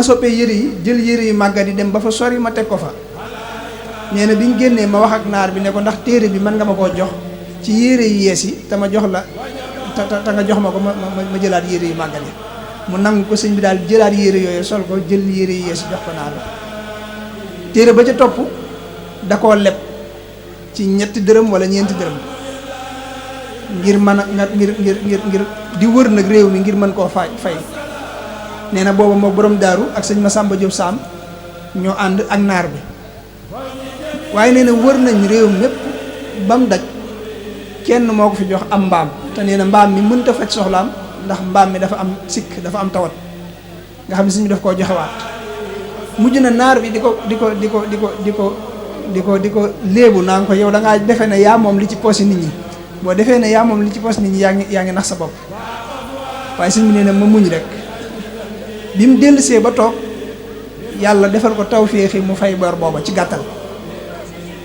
ma soppee yére yi jël yére yu màggat yi dem ba fa sori ma teg ko fa nee na bi ñu génnee ma wax ak naar bi ne ko ndax téere bi mën nga ma koo jox ci yére yu yees yi te ma jox la te nga jox ma ko ma jëlaat yére yu màggat yi mu nangu ko sëñ bi daal jëlaat yére yooyu sol ko jël yére yu yees yi jox ko naar bi téere ba ca topp da koo leb ci 3 dërëm wala 4 dërëm ngir mën a ngir di wër nag réew mi ngir mën koo fay nee na booba moo borom daaru ak sëñ Masamba Diop Sam ñoo ànd ak naar bi waaye nee na wër nañ réew mépp ba mu daj kenn moo ko fi jox am mbaam te nee na mbaam mi mënta faj soxlaam ndax mbaam mi dafa am sikk dafa am tawat nga xam ne sëñ bi daf koo joxewaat mujj na naar bi di ko léebu naa ko yow da ngaa defee ne yaa moom li ci poche nit ñi boo defee ne yaa moom li ci poche nit ñi yaa ngi nax sa bopp waaye sëñ bi nee na ma muñ rek bi mu dellusee ba toog yàlla defal ko tawféexi mu fay bor booba ci gàttal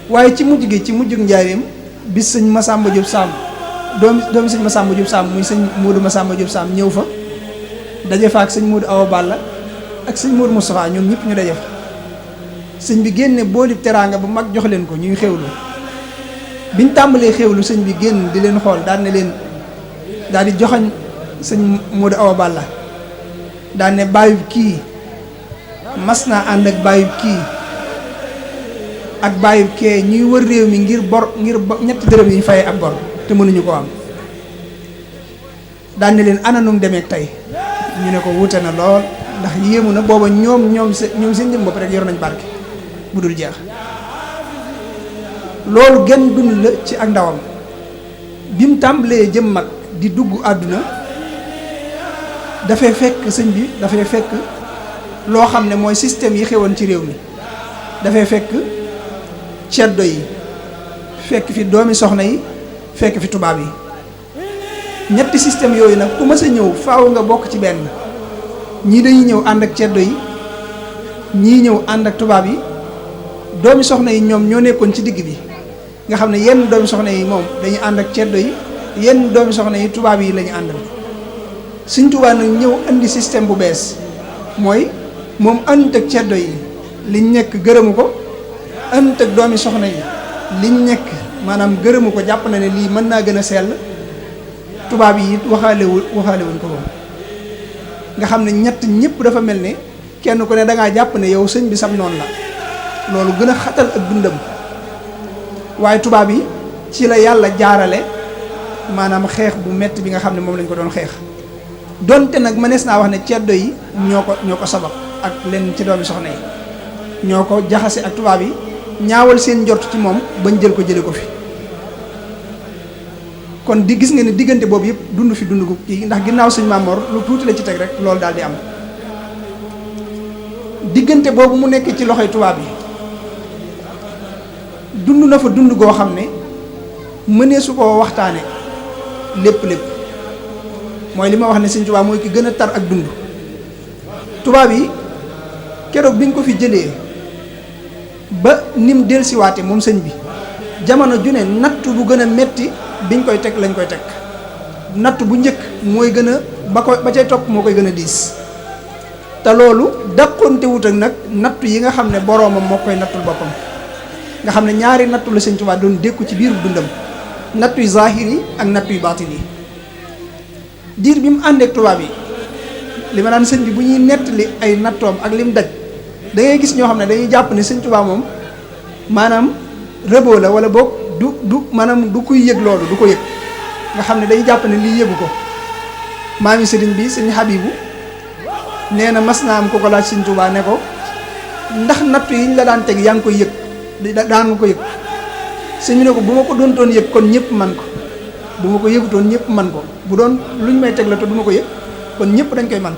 waaye ci mujjug njaareem bis sëñ Masamba Diop Sam doomi sëñ Masamba Diop Sam muy sëñ Modou Masamba Diop Sam ñëw fa daje fa ak sëñ Modou Awa Balla ak sëñ Modou Moustapha ñoom ñëpp ñu daje fa sëñ bi génne boolib teraanga bu mag jox leen ko ñuy xewlu biñ tàmbalee xewlu sëñ bi génn di leen xool daal ne leen daal di joxañ sëñ Modou Awa Balla daal ne bàyyub kii mas naa ànd ak bàyyub kii ak bàyyub kee ñuy wër réew mi ngir 3 dërëm yi ñu fayee ak bor te mënuñu ko am daal ne leen ananum demeek tey ñu ne ko wute na lool ndax yéemu na booba ñoom seen jëm bopp rek yor nañ barke bu dul jeex loolu genn dund la ci ak ndawam bi mu tàmbalee jëm mag di dugg àdduna dafay fekk sëñ bi dafay fekk loo xam ne mooy système yi xewoon ci réew mi dafay fekk ceddo yi fekk fi doomi soxna yi fekk fi tubaab yi ñetti système yooyu nag ku mës a ñëw faaw nga bokk ci benn ñii dañuy ñëw ànd ak ceddo yi ñii ñëw ànd ak tubaab yi doomi soxna yi ñoom ñoo nekkoon ci digg bi nga xam ne yenn doomi soxna yi moom dañuy ànd ak ceddo yi yenn doomi soxna yi tubaab yi la ñu àndal Sëñ Tuubaa nag ñëw indi système bu bees mooy moom ànd ak ceddo yi liñ nekk gërëmu ko ànd ak doomi soxna yi liñ nekk maanaam gërëmu ko jàpp na ne lii mën naa gën a sell tubaab yi it waxaalewuñ ko moom nga xam ne ñëpp dafa mel ne kenn ku ne dangaa jàpp ne yow sëñ bi sam noonu la loolu gën a xatal ak dundam waaye tubaab yi ci la yàlla jaarale maanaam xeex bu metti bi nga xam ne moom lañ ko doon xeex donte nag mënees naa wax ne ceddo yi ñoo ko sabab ak leen ci doomi soxna yi ñoo ko jaxase ak tubaab yi ñaawal seen njort ci moom bañ jële ko fi kon di gis nga ne diggante boobu yëpp dund fi dund gu kii ndax ginnaaw sëñ Mamor lu tuuti la ci teg rek loolu daal di am diggante boobu mu nekk ci loxoy tubaab yi dund na fa dund goo xam ne mënee su koo waxtaane lépp mooy li ma wax ne sëñ Tuubaa mooy ki gën a tar ak dund tubaab yi keroog biñ ko fi jëlee ba nim dellusiwaate moom sëñ bi jamono ju ne natt bu gën a metti biñ koy teg lañ koy teg natt bu njëkk mooy gën a ba cay topp moo koy gën a diis te loolu dàqonte wut ak nag nattu yi nga xam ne boroomam moo koy nattul boppam nga xam ne ñaari nattu la sëñ Tuubaa doon dékku ci biir dundam nattu yu zaahir yi ak nattu yu baatin yi diir bi mu àndeek tubaab yi li ma naan sëñ bi bu ñuy nettali ay nattoom ak lim daj da ngay gis ñoo xam ne dañuy jàpp ne sëñ Tuubaa moom maanaam rëboo la wala boog du maanaam du kuy yëg loolu du ko yëg nga xam ne dañuy jàpp ne lii yëgu ko maami sëriñ bi sëñ Habibu nee na mas naa am ko laaj sëñ Tuubaa ne ko ndax nattu yi ñu la daan teg yaa ngi koy yëg daan nga ko yëg sëñ bi ne ko bu ma ko doontoon yëg kon ñëpp man ko bu ma ko yëgutoon ñëpp man ko bu doon luñ may teg la te du ma ko yëg kon ñëpp dañ koy man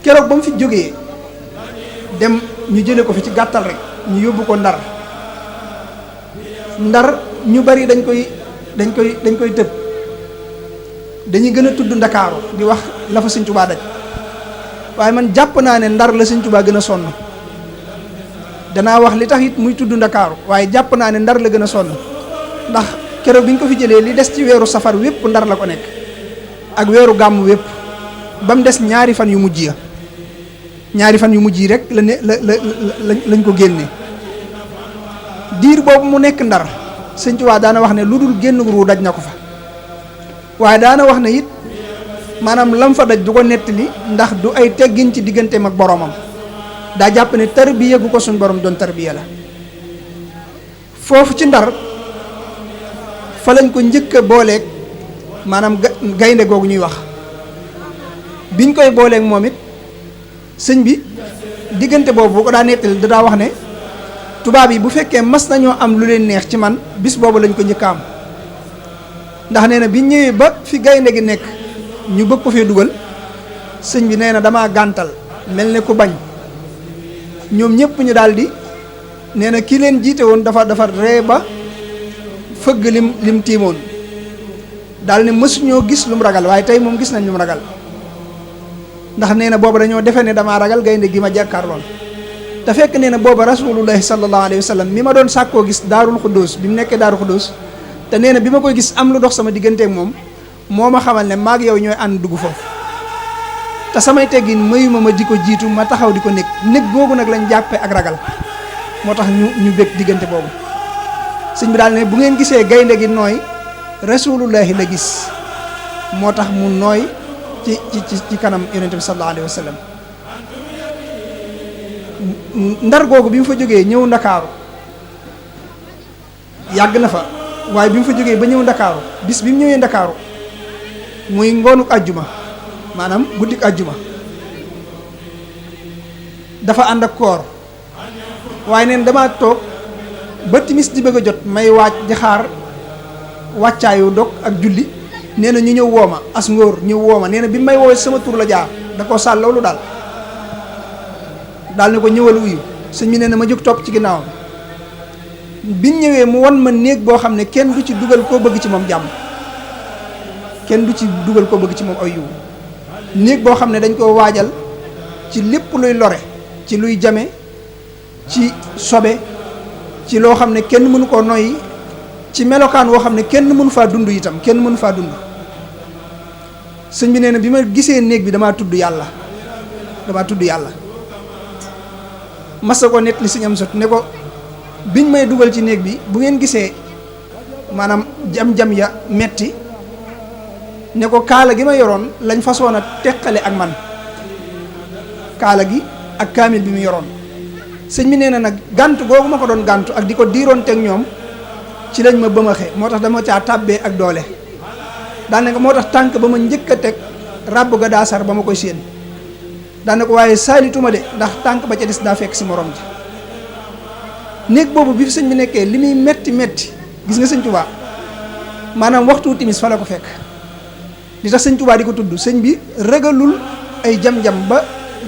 keroog ba mu fi jógee dem ñu jële ko fi ci gàttal rek ñu yóbbu ko ndar ñu bari dañ koy tëb dañuy gën a tudd ndakaaru di wax la fa sëñ Tuubaa daj waaye man jàpp naa ne ndar la sëñ Tuubaa gën a sonn danaa wax li tax it muy tudd ndakaaru waaye jàpp naa ne ndar la gën a sonn ndax keroog bi ñu ko fi jëlee li des ci weeru safar wépp ndar la ko nekk ak weeru gàmm wépp ba mu des ñaari fan yu mujj ya ñaari fan yu mujj yi rek lañ ko génne. diir boobu mu nekk Ndar Sëñ Tuubaa daana wax ne lu dul génn ruu daj na ko fa waaye daana wax ne it maanaam lam fa daj du ko nettali ndax du ay teggin ci digganteem ak boromam daa jàpp ne tarbiya gu ko suñ borom doon tarbiya la. foofu ci Ndar fa lañ ko njëkk a booleeg maanaam gaynde googu ñuy wax biñ koy booleeg moom it sëñ bi diggante boobu bu ko daa nettali daa wax ne tubaab yi bu fekkee mas nañoo am lu leen neex ci man bis boobu lañ ko njëkk a am ndax nee na biñ ñëwee ba fi gaynde gi nekk ñu bëgg ko fee dugal sëñ bi nee na damaa gàntal mel ne ku bañ ñoom ñëpp ñu daal di nee na ki leen jiite woon dafa ree ba fëgg lim tiimoon daal ne mësuñoo gis lu mu ragal waaye tey moom gis nañ lu mu ragal ndax nee na booba dañoo defe ne damaa ragal gaynde gi ma jàkkaar lool te fekk nee na booba rasulullahi sallallahu alayhi wa sallam mi ma doon sàkkoo gis daarul xuddoos bi mu nekkee daarul xuddoos te nee na bi ma koy gis am lu dox sama digganteeg moom moo ma xamal ne maag yow ñooy ànd dugg foofu te samay teggin mayuma ma di ko jiitu ma taxaw di ko nekk googu nag lañ jàppee ak ragal moo tax ñu bég diggante boobu sëñ bi daal ne bu ngeen gisee gaynde gi nooy rasulullahi la gis moo tax mu nooy ci kanam yonente bi sallallahu alayhi wa sallam Ndar googu bi mu fa jógee ñëw Ndakaaru yàgg na fa waaye bi mu fa jógee ba ñëw Ndakaaru bis bi mu ñëwee Ndakaaru muy ngoonuk àjjuma maanaam guddik àjjuma dafa ànd ak koor waaye neen dama toog ba timis di bëgg a jot may waaj di xaar wàccaayu dog ak julli nee na ñu ñëw wooma as ngóor ñëw wooma nee na bi may woowee sama tur la jaar da koo sàll loolu daal ne ko ñëwal uyu sëñ bi nee na ma jóg topp ci ginnaawam biñ ñëwee mu wan ma néeg boo xam ne kenn du ci dugal koo bëgg ci moom jàmm kenn du ci dugal koo bëgg ci moom ay yiw néeg boo xam ne dañ koo waajal ci lépp luy lore ci luy jame ci sobe ci loo xam ne kenn mënu koo noyyi ci melokaan woo xam ne kenn mënu faa dund itam kenn mënu faa dund sëñ bi nee na bi ma gisee néeg bi damaa tudd yàlla masa ko net li sëñ am sot ne ko biñ may dugal ci néeg bi bu ngeen gisee maanaam jam-jam ya metti ne ko kaala gi ma yoroon lañ façon a teqale ak man kaala gi ak kaamil bi mu yoroon sëñ bi nee na nag gàntu googu ma ko doon gàntu ak di ko diiroon teg ñoom ci lañ ma bëmaxe moo tax dama caa tàbbee ak doole daanaka moo tax tànk ba ma njëkk a teg ràbb ga daa sar ba ma koy séen daanaka waaye saalituma de ndax tànk ba ca des daa fekk si morom ji néeg boobu bi fi sëñ bi nekkee li muy metti gis nga sëñ Tuubaa maanaam waxtu timis fa la ko fekk li tax sëñ Tuubaa di ko tudd sëñ bi ragalul ay jam-jam ba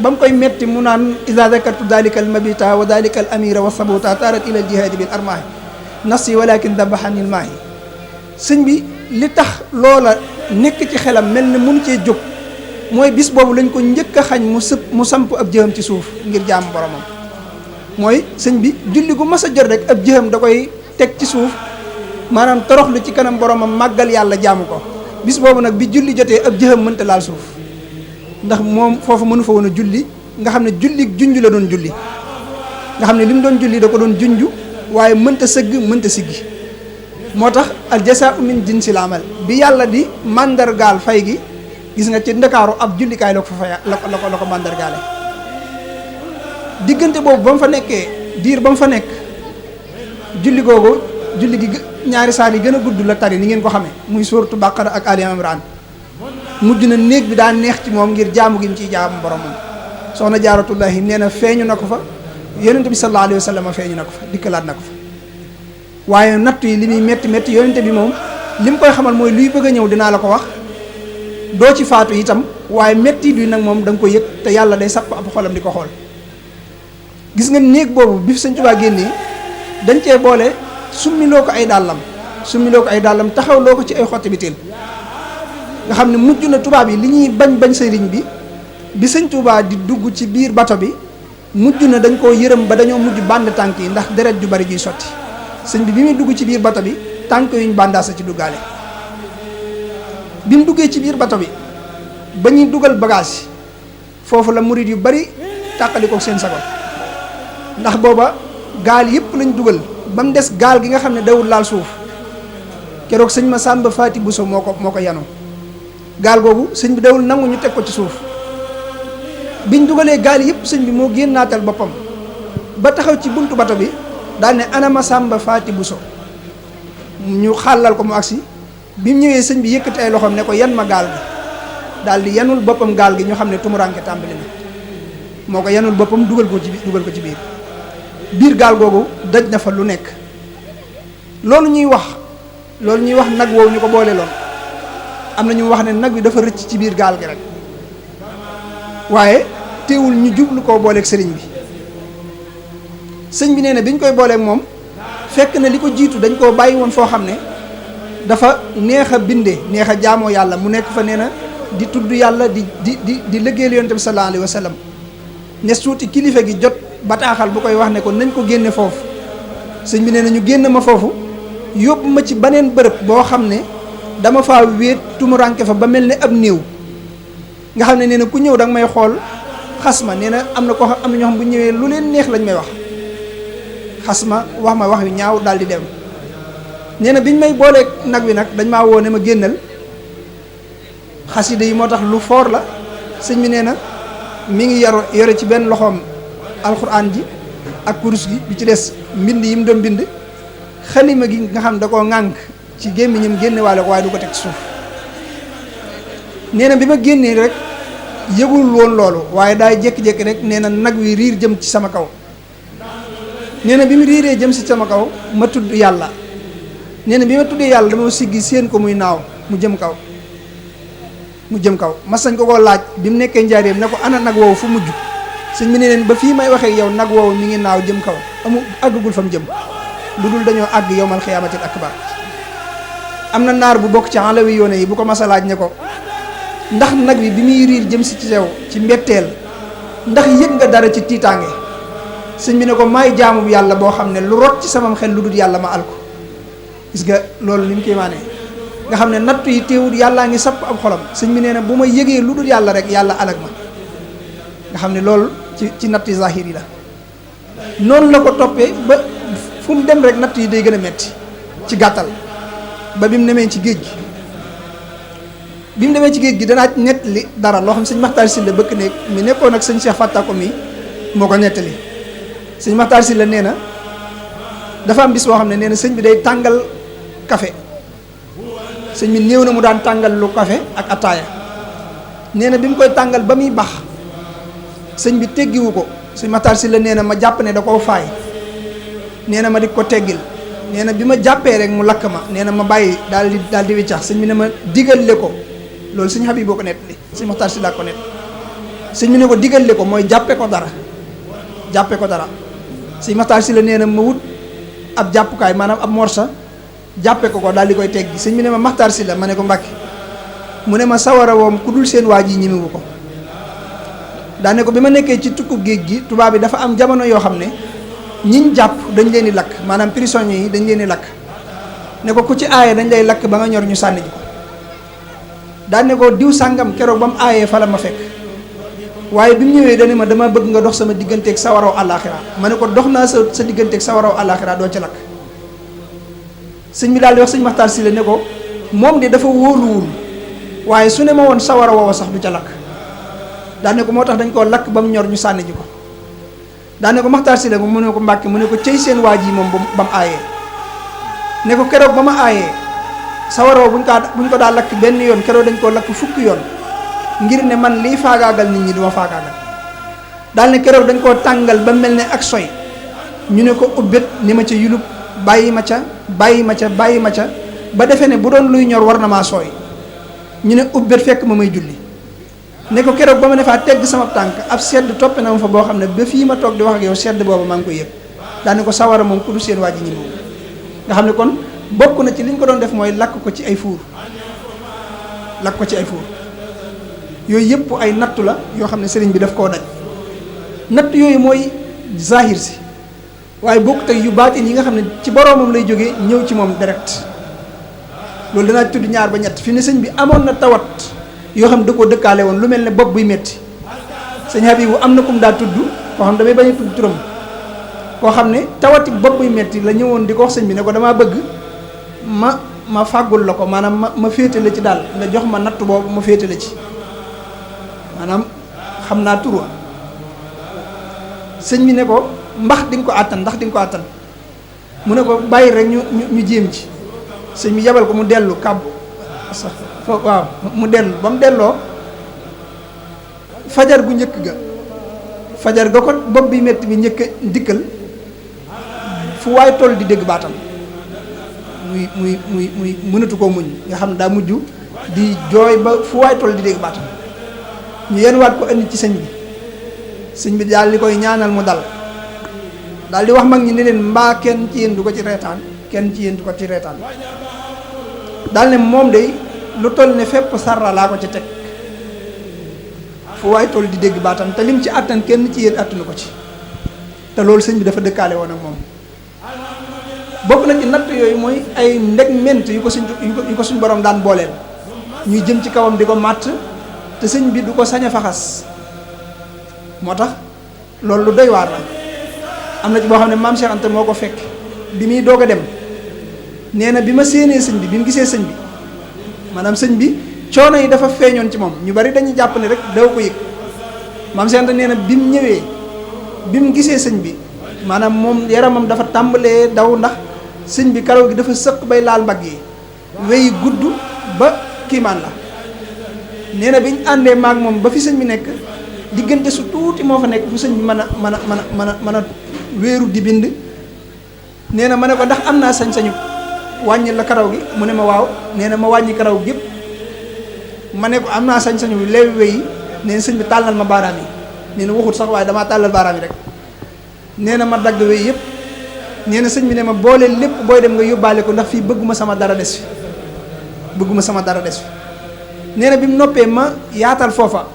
mu koy metti mu naan iza zakartu dalika al mabita wa dalika al amira wa sabuta tarat ila al jihaadi bil armaahi nafsi walakin dabaxanil maahi sëñ bi li tax loola nekk ci xelam mel ne mënu cee jóg mooy bis boobu lañ ko njëkk a xañ mu samp ab jëxam ci suuf ngir jaamu boromam mooy sëñ bi julli gu mas a jot rek ab jëxam da koy teg ci suuf maanaam toroxlu ci kanam boromam màggal yàlla jaamu ko bis boobu nag bi julli jotee ab jëxam mënta laal suuf ndax moom foofu mënu fa woon a julli nga xam ne julli junj la doon julli nga xam ne li mu doon julli da ko doon junj waaye mënta sëgg mënta siggi moo tax al jasaa'u min jinsil amal bi yàlla di màndargaal fay gi gis nga ci ndakaaru ab jullikaay la ko fa faya la ko màndargaale diggante boobu ba mu fa nekkee diir ba mu fa nekk julli googu julli gi ñaari saar yi gën a gudd la tari ni ngeen ko xamee muy suuratu Baqara ak Ali Imran mujj na néeg bi daa neex ci moom ngir jaamu gi mu ciy jaamu boromam soxna Jaaratullaahi nee na feeñu na ko fa yonente bi sallallahu alayhi wa sallam feeñu na ko fa dikkalaat na ko fa waaye nattu yi li muy métti yonente bi moom li mu koy xamal mooy luy bëgg a ñëw dinaa la ko wax doo ci faatu itam waaye métti duy nag moom da nga ko yëg te yàlla day sapp ab xolam di ko xool gis nga néeg boobu bi fi Sëñ Tuubaa génnee dañ cee boole summiloo ko ay dàllam taxawloo ko ci ay xotti biteel nga xam ne mujj na tubaab yi li ñuy bañ sëriñ bi Sëñ Tuubaa di dugg ci biir bato bi mujj na dañ koo yërëm ba dañoo mujj bànd tànk yi ndax deret ju bari juy sotti sëñ bi muy dugg ci biir bato bi tànk yuñ bàndaasa ci duggaale bi mu duggee ci biir bato bi ba ñuy dugal bagage foofu la murit yu bari tàqalikoo seen sago ndax booba gaal yëpp lañ dugal ba mu des gaal gi nga xam ne dawul laal suuf keroog sëñ Massamba Faty Bousso moo ko yanoo gaal googu sëñ bi dawul nangu ñu teg ko ci suuf biñ dugalee gaal yëpp sëñ bi moo génnaatal boppam ba taxaw ci buntu bato bi daal ne ana Massamba Faty Bousso ñu xàllal ko mu agsi bi mu ñëwee sëñ bi yëkkati ay loxoom ne ko yan ma gaal gi daal di yanul boppam gaal gi ñu xam ne tumuranke tàmbali na moo ko yanul boppam dugal ko ci biir gaal googu daj na fa lu nekk loolu ñuy wax nag woowu ñu ko boole loon am na ñu wax ne nag wi dafa rëcc ci biir gaal gi rek waaye teewul ñu jublu koo booleeg sëriñ bi sëñ bi nee na bi ñu koy booleeg moom fekk na li ko jiitu dañ koo bàyyi woon foo xam ne dafa neex a binde neex a jaamoo yàlla mu nekk fa nee na di tudd yàlla di liggéeyal yonent bi sallallahu alayhi wa sallam ne suuti kilifa gi jot bataaxal bu koy wax ne ko nañ ko génne foofu sëñ bi nee na ñu génn ma foofu yóbbu ma ci beneen bërëb boo xam ne dama faa wéet tumuranke fa ba mel ne ab néew nga xam ne nee na ku ñëw danga may xool xas ma nee na am na ñoo xam bu ñëwee lu leen neex lañ may wax xas ma wax yu ñaaw daal di dem nee na biñ may booleeg nag wi nag dañ maa woo ne ma génnal xasida yi moo tax lu foor la sëñ bi nee na mi ngi yore ci benn loxoom alxuraan ji ak kurus gi bi ci des mbind yi mu doon bind xalima gi nga xam da koo ŋànk ci gémmiñam génne waale ko waaye du ko teg suuf nee na bi ma génnee rek yëgul woon loolu waaye daay jékki-jékki rek nee na nag wi riir jëm ci sama kaw nee na bi mu riiree jëm si sama kaw ma tudd yàlla nee na bi ma tuddee yàlla dama siggi séen ko muy naaw mu jëm kaw mas nañ ko koo laaj bi mu nekkee njaareem ne ko ana nag woowu fu mujj sëñ bi ne leen ba fii may waxee yow nag woowu mi ngi naaw jëm kaw àggagul fa mu jëm lu dul dañoo àgg yowmal xiyaamatil akbar am na naar bu bokk ci alawi yoone yi bu ko mas a laaj ne ko ndax nag wi bi muy riir jëm si ci sew ci mbetteel ndax yëg nga dara ci tiitaange sëñ bi ne ko maay jaamu yàlla boo xam ne lu rot ci samam xel lu dul yàlla ma al ko gis nga loolu ni mu kéemaanee nga xam ne nattu yi teewul yàllaa ngi sapp ab xolam sëñ bi nee na bu ma yëgee lu dul yàlla rek yàlla alag ma nga xam ne loolu ci natt yi zahir yi la noonu la ko toppee ba fu mu dem rek natt yi day gën a metti ci gàttal ba bi mu demee ci géej gi danaa nettali dara loo xam sëñ Maxtaar Sylla bëkk néeg mi nekkoon ak sëñ Cheikh Fattako mi moo ko nettali sëñ Maxtaar Sylla nee na dafa am bis boo xam ne nee na sëñ bi day tàngal café sëñ bi néew na mu daan tàngal lu café ak attaaya nee na bi mu koy tàngal ba muy bax sëñ bi teggiwu ko sëñ Maxtaar Sylla nee na ma jàpp ne da koo faay nee na ma di ko teggil nee na bi ma jàppee rek mu lakk ma nee na ma bàyyi daal di wiccax sëñ bi ne ma digale ko loolu sëñ Habib boo ko nett li sëñ Maxtaar Sylla ko nett sëñ bi ne ko digale ko mooy jàppe ko dara sëñ Maxtaar Sylla nee na ma wut ab jàppukaay maanaam ab morsa jàppe ko daal di koy teggi sëñ bi ne ma Maxtaar Sylla ma ne ko Mbàkke mu ne ma sawara woom ku dul seen waa ji ñemewu ko daane ko bi ma nekkee ci tukku géej gi tubaab bi dafa am jamono yoo xam ne ñiñ jàpp dañ leen di lakk maanaam prisonniers yi dañ leen di lakk ne ko ku ci aaye dañ lay lakk ba nga ñor ñu sànni ji ko daane ko diw sàngam keroog ba mu aayee fa la ma fekk waaye bi mu ñëwee dane ma dama bëgg nga dox sama digganteeg sawaraw àllaaxira ma ne ko dox naa sa digganteeg sawaraw àllaaxira doo ci lakk sëñ bi daal di wax sëñ Maxtaar Sylla ne ko moom de dafa wóoluwul waaye su ne ma woon sawara woowa sax du ca lakk daane ko moo tax dañ koo lakk ba mu ñor ñu sànni ji ko daane ko Maxtaar Sylla mu ne ko Mbàkke mu ne ko cëy seen waa ji moom ba mu aayee ne ko keroog ba ma aayee sawara woo buñ ko daa lakk benn yoon keroog dañ koo lakk fukki yoon ngir ne man liy faagaagal nit ñi duma faagaagal daal ne keroog dañ koo tàngal ba mel ne ak soy ñu ne ko ubbét ni ma ca yulub bàyyi ma ca ba defee ne bu doon luy ñor war na maa sooy ñu ne ubbét fekk ma may julli ne ko keroog ba ma ne faa tegg sama tànk ab sedd toppe na ma fa boo xam ne ba fii ma toog di wax ak yow sedd booba maa ngi koy yëg daane ko sawara moom ku du seen waa ji ñi moom nga xam ne kon bokk na ci li ñu ko doon def mooy lakk ko ci ay fuur yooyu yëpp ay nattu la yoo xam ne sëriñ bi daf koo daj natt yooyu mooy zahir si waaye bokk tey yu baatin yi nga xam ne ci boroomam lay jógee ñëw ci moom direct loolu danaa tudd ñaar ba ñett fi ne sëñ bi amoon na tawat yoo xam ne da koo dëkkaale woon lu mel ne bopp buy metti sëñ Habibu am na kum daa tudd koo xam damay bañ a tudd turam koo xam ne tawati bopp buy metti la ñëwoon di ko wax sëñ bi ne ko damaa bëgg ma fàggul la ko maanaam ma féete la ci daal nga jox ma natt boobu ma féete la ci maanaam xam naa tur wa sëñ bi ne ko ndax di nga ko àttan ndax di nga ko àttan mu ne ko bàyyi rek ñu jéem ci sëñ bi yabal ko mu dellu kàbb sax waaw mu dellu ba mu delloo fajar gu njëkk ga fajar ga ko bopp bi metti bi njëkk dikkal fu waay toll di dégg baatam muy mënatu koo muñ nga xam ne daa mujj di jooy ba fu waay toll di dégg baatam ñu yenn waat ko indi ci sëñ bi daal di koy ñaanal mu dal daal di wax mag ñi ne leen mbaa kenn ci yéen du ko ci reetaan kenn ci yéen du ko ci reetaan daal ne moom day lu toll ne fépp sarra laa ko ci teg fu waay toll di dégg baatam te lim ci àttan kenn ci yéen àttanu ko ci te loolu sëñ bi dafa dëkkaale woon ak moom bokk na ci natt yooyu mooy ay ndegment yu ko suñ borom daan booleel ñuy jëm ci kawam di ko màtt te sëñ bi du ko sañ a faxas moo tax loolu lu doy waar la am na ci boo xam ne maam Cheikh Anta moo ko fekk bi muy doog a dem nee na bi ma séenee sëñ bi mu gisee sëñ bi maanaam sëñ bi coono yi dafa feeñoon ci moom ñu bari dañuy jàpp ne rek daw ko yëg maam Cheikh Anta nee na bi mu ñëwee bi mu gisee sëñ bi maanaam moom yaramam dafa tàmbalee daw ndax sëñ bi karaw gi dafa sëq bay laal mbagg yi wey gudd ba kiimaan la nee na bi ñu àndee maag moom ba fi sëñ bi nekk diggante su tuuti moo fa nekk fu sëñ bi mën a wéeru di bind nee na ma ne ko ndax am naa sañ-sañu wàññi la karaw gi mu ne ma waaw nee na ma wàññi karaw gi yëpp ma ne ko am naa sañ-sañu leewi weyi nee na sëñ bi tàllal ma baaraam yi nee na waxut sax waaye damaa tàllal baaraam yi rek nee na ma dagg wey yëpp nee na sëñ bi ne ma boole lépp booy dem nga yóbbaale ko ndax fii bëgguma sama dara des fi bëgguma sama dara des fi nee na bi mu noppee ma yaatal foofa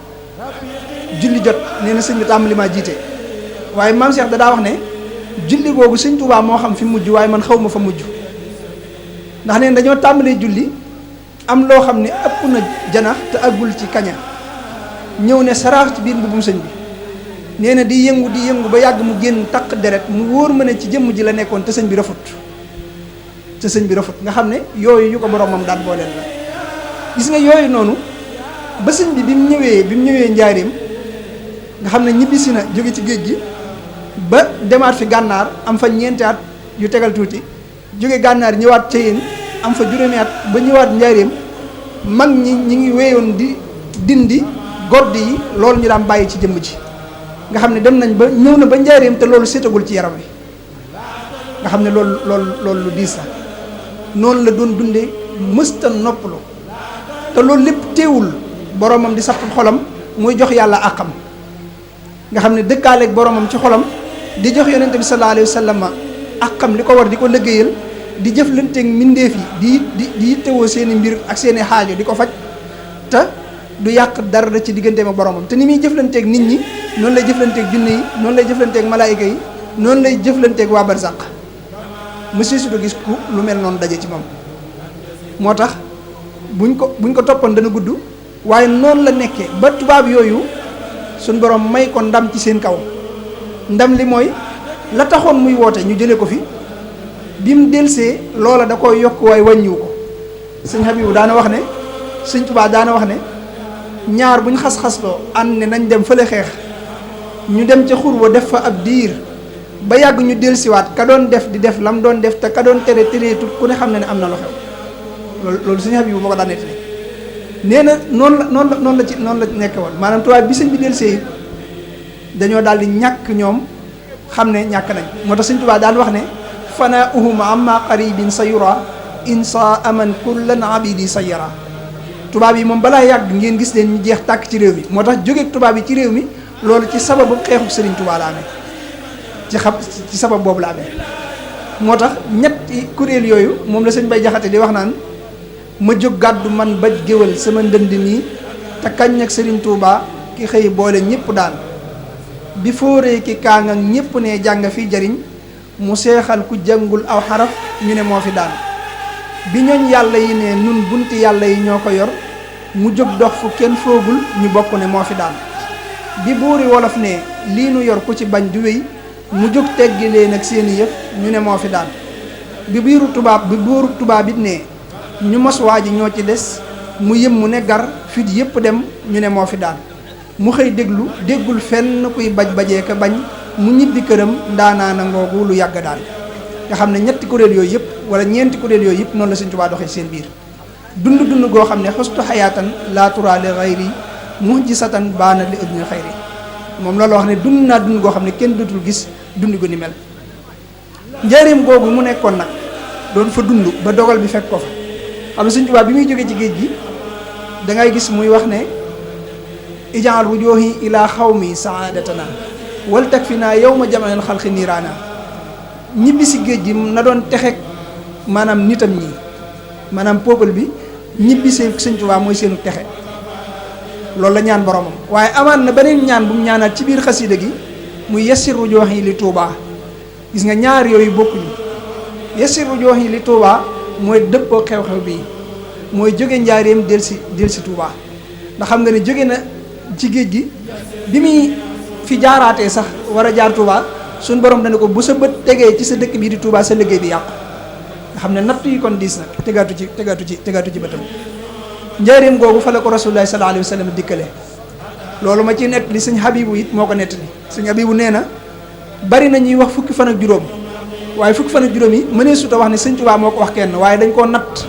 julli jot nee na sëñ bi tàmbali maa jiite waaye maam Cheikh da daa wax ne julli googu sëñ Tuubaa moo xam fi mujj waaye man xaw ma fa mujj ndax nee na dañoo tàmbalee julli am loo xam ne ëpp na janax te àggul ci kaña ñëw ne saraax ci biir mbubum sëñ bi nee na di yëngu ba yàgg mu génn taq deret mu wóor ma ne ci jëmm ji la nekkoon te sëñ bi rafut nga xam ne yooyu yu ko boromam daan booleel la gis nga yooyu noonu ba sëñ bi bi mu ñëwee njaareem nga xam ne ñibbisi na jóge ci géej gi ba demaat fi gànnaar am fa ñeenti at yu tegal tuuti jóge gànnaar ñëwaat ca yéen am fa juróomi at ba ñëwaat njaareem mag ñi ngi wéyoon di dindi gordi yi loolu ñu daan bàyyi ci jëmm ji nga xam ne dem nañ ba ñëw na ba njaareem te loolu seetagul ci yaram wi nga xam ne loolu lu diis la noonu la doon dundee mësta noppalu te loolu lépp teewul boromam di sapp xolam muy jox yàlla àqam nga xam ne dëkkaaleeg boromam ci xolam di jox yonente bi sallallahu alayhi wa sallam àqam li ko war di ko liggéeyal di jëflanteeg mbindeef yi di yittewoo seeni mbir ak seeni xaajo di ko faj te du yàq dara ci digganteem ak boromam te ni muy jëflanteeg nit ñi noonu lay jëflanteeg junne yi noonu lay jëflanteeg malaayika yi noonu lay jëflanteeg waa barzaq monsieur su do gis ku lu mel noonu daje ci moom moo tax buñ ko toppoon dana gudd waaye noonu la nekkee ba tubaab yooyu suñ borom may ko ndam ci seen kaw ndam li mooy la taxoon muy woote ñu jëlee ko fi bi mu delsee loola da koy yokk waaye wàññiwu ko sëñ Habibu daana wax ne sëñ Tuubaa daana wax ne ñaar buñ xas-xasloo ànd ne nañ dem fële xeex ñu dem ca xur wa def fa ab diir ba yàgg ñu delsiwaat ka doon def di def lam doon def te ka doon tereetut ku ne xam ne am na lu xew loolu sëñ Habibu moo ko daan nettali nee na noonu la nekke woon maanaam tubaab bi sëñ bi delsee dañoo daal di ñàkk ñoom xam ne ñàkk nañ moo tax sëñ Tuubaa daan wax ne fana uhum amma qaribin sa yura insa aman kullan abidi sa yara tubaab yi moom balaa yàgg ngeen gis leen ñu jeex tàkk ci réew mi moo tax jóge tubaab yi ci réew mi loolu ci sababu xeexu Sëriñ Tuubaa la amee ci sabab boobu la amee moo tax ñetti kuréel yooyu moom la sëñ Bay Jaxate di wax naan ma jóg gàddu man baj géwal sama ndënd nii te kañ ak Sëriñ Tuubaa ki xëy boole ñëpp daan bi fóoree ki kaang ak ñëpp ne jàng fi jariñ mu seexal ku jàngul aw xaraf ñu ne moo fi daan bi ñooñ yàlla yi ne nun bunti yàlla yi ñoo ko yor mu jóg dox fu kenn foogul ñu bokk ne moo fi daan bi buuri wolof ne lii nu yor ku ci bañ du wéy mu jóg teggi leen ak seeni yëf ñu ne moo fi daan bi buuru tubaab it ne ñu mos waa ji ñoo ci des mu yëm mu ne gar fit yëpp dem ñu ne moo fi daan mu xëy déggul fenn kuy bajee ka bañ mu ñibbi këram ndaanaana ngoogu lu yàgg daan nga xam ne ñetti kuréel yooyu yëpp wala ñeenti kuréel yooyu yëpp noonu la Sëñ Tuubaa doxee seen biir dund goo xam ne xustu xayaatan laa turaa li xayri muhjisatan baana li ëdduna xayri moom loolu wax ne dund naa dund goo xam ne kenn dootul gis dund gu ni mel njëriñ googu mu nekkoon nag doon fa dund ba dogal bi fekk ko fa xam ne Sëñ Tuubaa bi muy jógee ci géej gi da ngay gis muy wax ne ijaal wujuhi ila xawmi saadatana wal takfina yawma jam'il xalqi niiraana ñibbi si géej gi na doon texeeg maanaam nitam ñi maanaam peuple bi ñibbi seen Sëñ Tuubaa mooy seenu texe loolu la ñaan boromam waaye amaan na beneen ñaan bu mu ñaanaat ci biir xasida gi muy yassiru jooxi li Tuubaa gis nga ñaar yooyu bokkuñu yassiru jooxi li Tuubaa mooy dëppoo xew-xew bii mooy jóge njaareem del si Tuubaa ndax xam nga ne jóge na ci géej gi bi muy fi jaaraatee sax war a jaar Tuubaa suñ borom dana ko bu sa bët tegee ci sa dëkk bii di Tuubaa sa liggéey bi yàqu nga xam ne natt yi kon diis na tegaatu ci bëtam njaareem googu fa la ko rasulullaahi sallallaahu alayhi wa sallam dikkale loolu ma ci nett li sëñ Habibu it moo ko nettali sëñ Habibu nee na bari na ñuy wax fukki fan ak juróom waaye fukki fan ak juróom yi mënee suta wax ne Sëñ Tuubaa moo ko wax kenn waaye dañ koo natt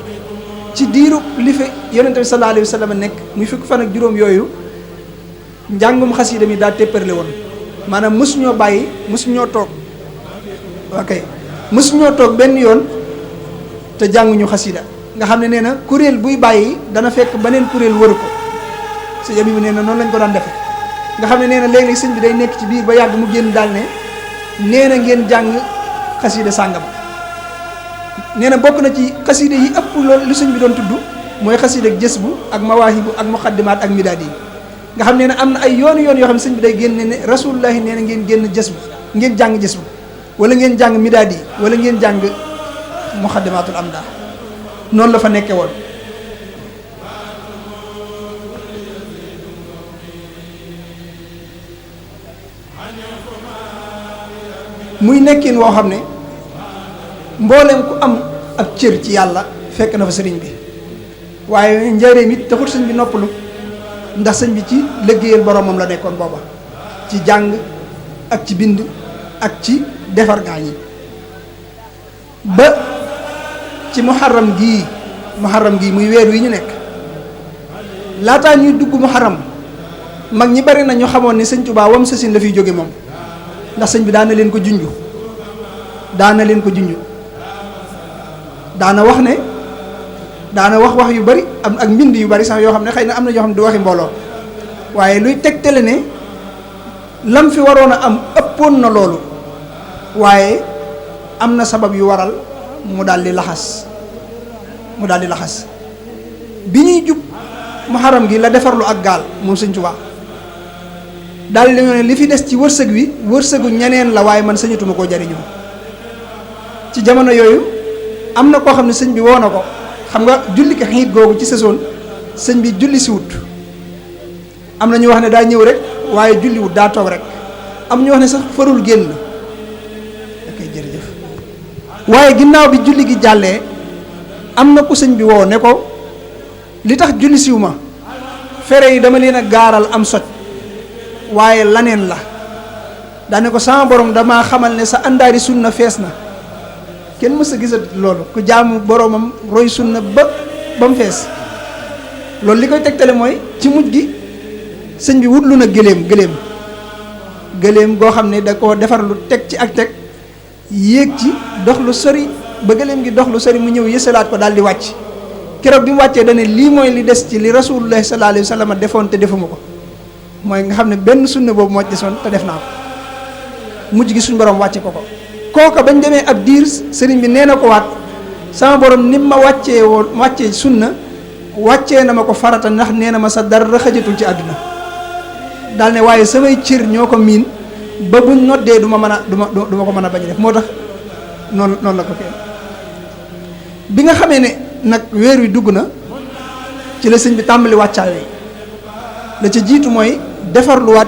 ci diiru li fi yonente bi sallallaahu alayhi wa sallam nekk muy fukki fan ak juróom yooyu njàngum xasida mi daa tépparle woon maanaam mësuñoo bàyyi mësuñoo toog mësuñoo toog benn yoon te jànguñu xasida nga xam ne nee na kuréel buy bàyyi dana fekk beneen kuréel wëru ko sëñ bi nee na noonu lañ ko daan defe nga xam ne nee na léeg-léeg sëñ bi day nekk ci biir ba yàgg mu génn daal ne nee na ngeen jàng xasida sàngam nee na bokk na ci xasida yi ëpp loolu lu sëñ bi doon tudd mooy xasida ak jës bu ak mawaahibu ak muqaddimaat ak midaad yi nga xam ne am na ay yoon yoo xam ne sëñ bi day génne ne rasulullahi nee na ngeen génn jës bu ngeen jàng jës bu wala ngeen jàng midaad yi wala ngeen jàng muqaddimaatul amda noonu la fa nekke woon muy nekkin woo xam ne mboolem ku am ab cër ci yàlla fekk na fa sëriñ bi waaye njaareem it taxul sëñ bi noppalu ndax sëñ bi ci liggéeyal boromam la nekkoon booba ci jàng ak ci bind ak ci defar gaañ yi ba ci muharram gii muy weer wi ñu nekk laataa ñuy dugg muharram mag ñi bari na ñu xamoon ni Sëñ Tuubaa wam sasin la fiy jóge moom ndax sëñ bi daana leen ko junju daana wax ne daana wax yu bari am ak mbind yu bari sax yoo xam ne xëy na am na yoo xam ne du waxi mbooloo waaye luy tegtale ne lam fi waroon a am ëppoon na loolu waaye am na sabab yu waral mu daal di laxas bi ñuy jub muharram gi la defarlu ak gaal moom Sëñ Tuubaa daal di ne li fi des ci wërsëg wi wërsëgu ñeneen la waaye man sañatuma koo jariñoo ci jamono yooyu am na koo xam ne sëñ bi woo na ko xam nga julli ko xiit googu ci saison sëñ bi julli si wut am na ñu wax ne daa ñëw rek waaye julli wut daa toog rek am ñu wax ne sax farul génn ok jërëjëf waaye ginnaaw bi julli gi jàllee am na ku sëñ bi woo ne ko li tax julli siw ma fere yi dama leen a gaaral am soj waaye laneen la daane ko sama borom damaa xamal ne sa àndaari sunna fees na kenn mës a gisat loolu ku jaamu boromam roy sunna ba mu fees loolu li koy tegtale mooy ci mujj gi sëñ bi wutlu na gëléem goo xam ne da koo defar lu teg ci ak teg yéeg ci dox lu sori ba gëléem gi dox lu sori mu ñëw yësalaat ko daal di wàcc keroog bi mu wàccee dane lii mooy li des ci li rasulullah sallallahu alayhi wa sallam defoon te defuma ko mooy nga xam ne benn sunna boobu moo desoon te def naa ko mujj gi suñu borom wàcce ko kooka bañ demee ab diir sëriñ bi nee na ko waat sama borom ni ma wàccee sunna wàccee na ma ko farata ndax nee na ma sa dara xajatul ci àdduna daal ne waaye samay cër ñoo ko miin ba buñ noddee du ma ko mën a bañ def moo tax noonu la ko kenn bi nga xamee ne nag weer wi dugg na ci la sëñ bi tàmbali wàccaay wi la ca jiitu mooy defarluwaat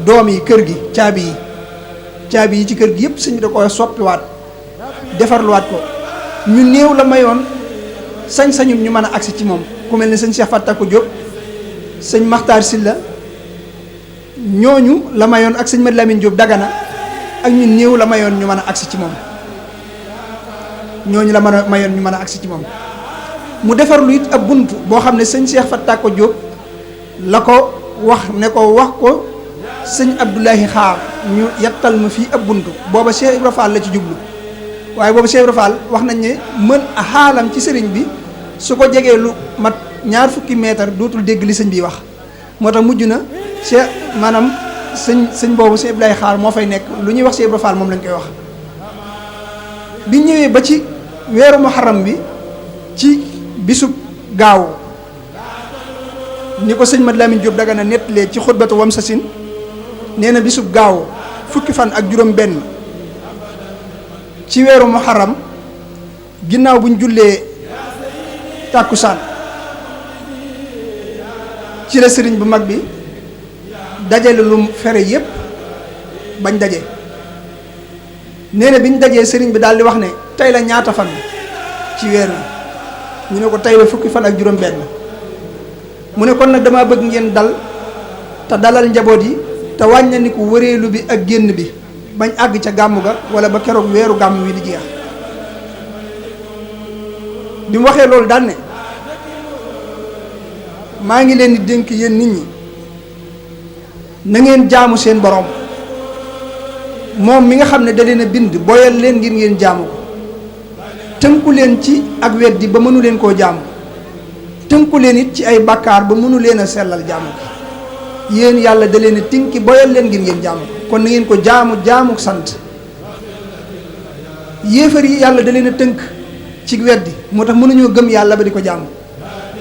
doom yi kër gi caabi yi ci kër gi yëpp sëñ bi da ko soppiwaat defarluwaat ko ñu néew la mayoon sañ-sañum ñu mën a agsi ci moom ku mel ne sëñ Cheikh Fattako Diop sëñ Makhtar Silla ñooñu la mayoon ak sëñ Mad Lamine Diop Dagana ak ñu néew la mayoon ñu mën a agsi ci moom ñooñu la mayoon ñu mën a agsi ci moom mu defar lu it ab bunt boo xam ne sëñ Cheikh Fattako Diop la ko wax ne ko wax ko sëñ Abdoulahi Xaar ñu yattal ma fii ab bunt booba Cheikh Ibra Fall la ci jublu waaye booba Cheikh Ibra Fall wax nañ ne mën a xaalam ci sëriñ bi su ko jegee lu mat 20 mètre dootul dégg li sëñ bi wax moo tax mujj na Cheikh maanaam sëñ boobu Cheikh Abdoulahi Xaar moo fay nekk lu ñuy wax Cheikh Ibra Fall moom lañ koy wax bi ñëwee ba ci weeru muharram bi ci bisub gaaw ni ko sëñ Mad Lamine Diop Dagana nettalee ci xutbatu wam sa sin nee na bisub gaaw fukki fan ak juróom benn ci weeru muharram ginnaaw buñ jullee tàkkusaan ci la sëriñ bu mag bi dajale lu fere yépp bañ daje nee na biñ dajee sëriñ bi daal di wax ne tey la ñaata fan ci weer wi ñu ne ko tey la fukki fan ak juróom benn mu ne kon nag dama bëgg ngeen dal te dalal njaboot yi te wàññaniku wëreelu bi ak génn bi bañ àgg ca gàmmu ga wala ba keroog weeru gàmm wi di jeex bi mu waxee loolu daan ne maa ngi leen di dénk yéen nit ñi na ngeen jaamu seen borom moom mi nga xam ne da leen a bind boyal leen ngir ngeen jaamu ko tënku leen ci ak weddi ba mënu leen koo jaamu tënku leen it ci ay bàkkaar ba mënu leen a sellal jaamu ko yéen yàlla da leen a tinki boyal leen ngir ngeen jaamu ko kon na ngeen ko jaamu sant yéefar yi yàlla da leen a tënk ci weddi moo tax mënuñoo gëm yàlla ba di ko jaamu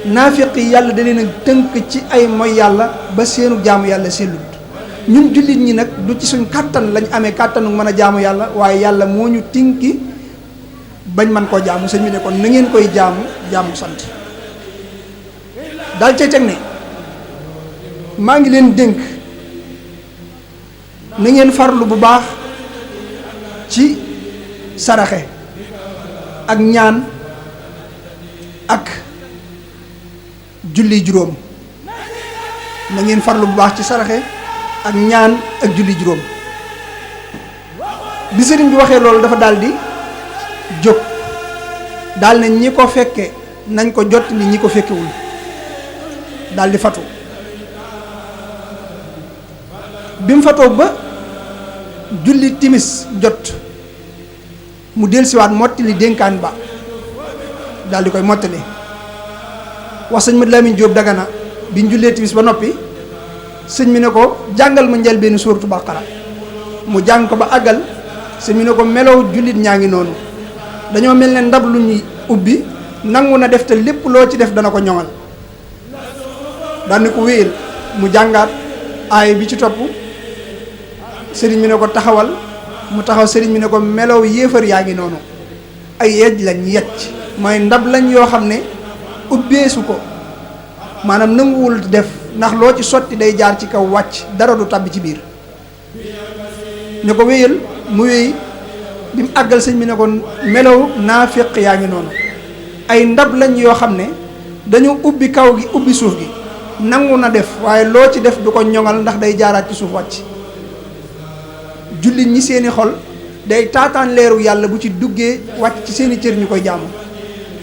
naafiq yi yàlla da leen a tënk ci ay moy yàlla ba seenu jaamu yàlla sellut ñun jullit ñi nag du ci suñ kàttan lañ amee kàttanu mën a jaamu yàlla waaye yàlla moo ñu tinki bañ man koo jaamu sëñ bi ne kon na ngeen koy jaamu sant daal cay teg ne maa ngi leen dénk na ngeen farlu bu baax ci saraxe ak ñaan ak julli juróom na ngeen farlu bu baax ci saraxe ak ñaan ak julli juróom bi sëriñ bi waxee loolu dafa daal di jóg daal ne ñi ko fekke nañ ko jot li ñi ko fekkewul daal di fatu bi mu fatoo ba julli timis jot mu dellusiwaat mottali dénkaan ba daal di koy mottali wax sëñ Mad Lamine Diop Dagana bi ñu jullee timis ba noppi sëñ mi ne ko jàngal ma njëlbéenu suuratu Baqara mu jàng ko ba àggal sëñ mi ne ko melow jullit ñaa ngi noonu dañoo mel ne ndab lu ñuy ubbi nangu na def te lépp loo ci def dana ko ñoŋal daan ni ko wéyal mu jàngaat aay bi ci topp sëriñ mi ne ko taxawal mu taxaw sëriñ mi ne ko melow yéefar yaa ngi noonu ay yej lañ yecc mooy ndab lañ yoo xam ne ubbeesu ko maanaam nanguwul def ndax loo ci sotti day jaar ci kaw wàcc dara du tàbbi ci biir ne ko wéyal mu wéy bi mu àggal sëñ bi ne ko melow naafiq yaa ngi noonu ay ndab lañ yoo xam ne dañu ubbi kaw gi ubbi suuf gi nangu na def waaye loo ci def du ko ñoŋal ndax day jaaraat ci suuf wàcc jullit ñi seeni xol day taataan leeru yàlla bu ci duggee wàcc ci seeni cër ñu koy jaamu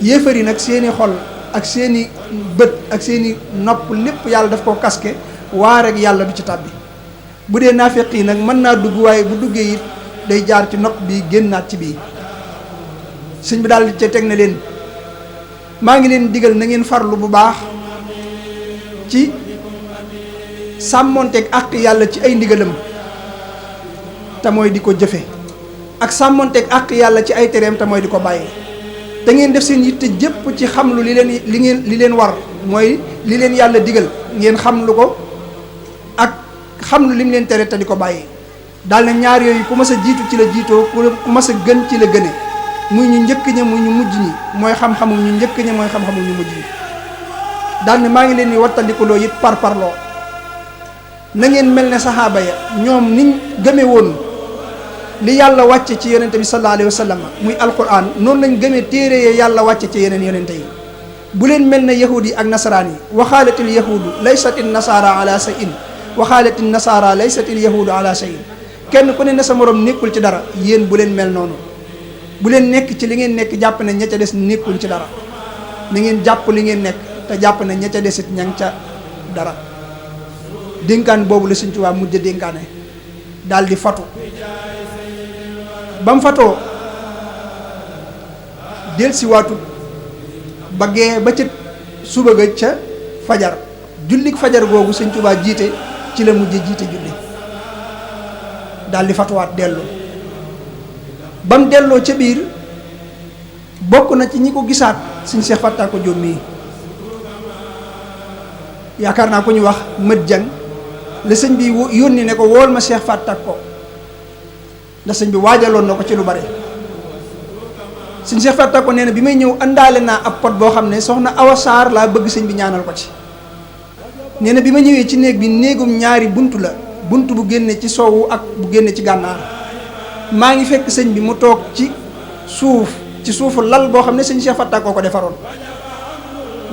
yéefar yi nag seeni xol ak seeni bët ak seeni nopp lépp yàlla daf ko kaske waa rek yàlla du ci tàbbi bu dee naafeq yi nag mën naa dugg waaye bu duggee it day jaar ci nopp bi génnaat ci bii sëñ bi daal ca teg na leen maa ngi leen digal na ngeen farlu bu baax ci sàmmonteeg àq yàlla ci ay ndigalam te mooy di ko jëfe ak sàmmonteeg àq yàlla ci ay tereem te mooy di ko bàyyi te ngeen def seen yitte jëpp ci xam lu li leen war mooy li leen yàlla digal ngeen xam lu ko ak xam lu lim leen tere te di ko bàyyi daal na ñaar yooyu ku mas a jiitu ci la jiitoo ku mas a gën ci la gëne muy ñu njëkk ña muy ñu mujj ñi mooy xam-xamu ñu njëkk ña mooy xam-xamu ñu mujj ñi daal ne maa ngi leen di wattandikuloo it parparloo na ngeen mel ne saxaaba ya ñoom niñ gëme woon li yàlla wàcce ci yonente bi sallallahu alayhi wa sallam muy alquran noonu lañ gëmee téere ya yàlla wàcce ci yeneen yonente yi bu leen mel ne yahud yi ak nasaraan yi waxaalatil yahudu laysat in nasara ala shay'in waxaalatil nasara laysat il yahudu ala shay'in kenn ku ne na sa morom nekkul ci dara yéen bu leen mel noonu bu leen nekk ci li ngeen nekk jàpp ne ña ca des nekkuñ ci dara na ngeen jàpp li ngeen nekk te jàpp ne ña ca desit ña ngi ca dara dénkaan boobu la Sëñ Tuubaa mujj dénkaane daal di fatu ba mu fatoo del si waatu ba gee ba ca suba ga ca fajar jullik fajar googu Sëñ Tuubaa jiite ci la mujj jiite julli daal di fatuwaat dellu ba mu delloo ca biir bokk na ci ñi ko gisaat Sëñ Seex Fatta ko Jóob mii yaakaar naa ku ñu wax mët jang la sëñ bi yónni ne ko wool ma Seex Fatta ko ndax sëñ bi waajaloon na ko ci lu bare sëñ Seex Fatta ko nee na bi may ñëw àndaale naa ab pot boo xam ne soxna Awa Saar laa bëgg sëñ bi ñaanal ko ci nee na bi ma ñëwee ci néeg bi néegum ñaari bunt la bunt bu génne ci soowu ak bu génne ci gànnaar maa ngi fekk sëñ bi mu toog ci suufu lal boo xam ne sëñ Seex Fatta ko defaroon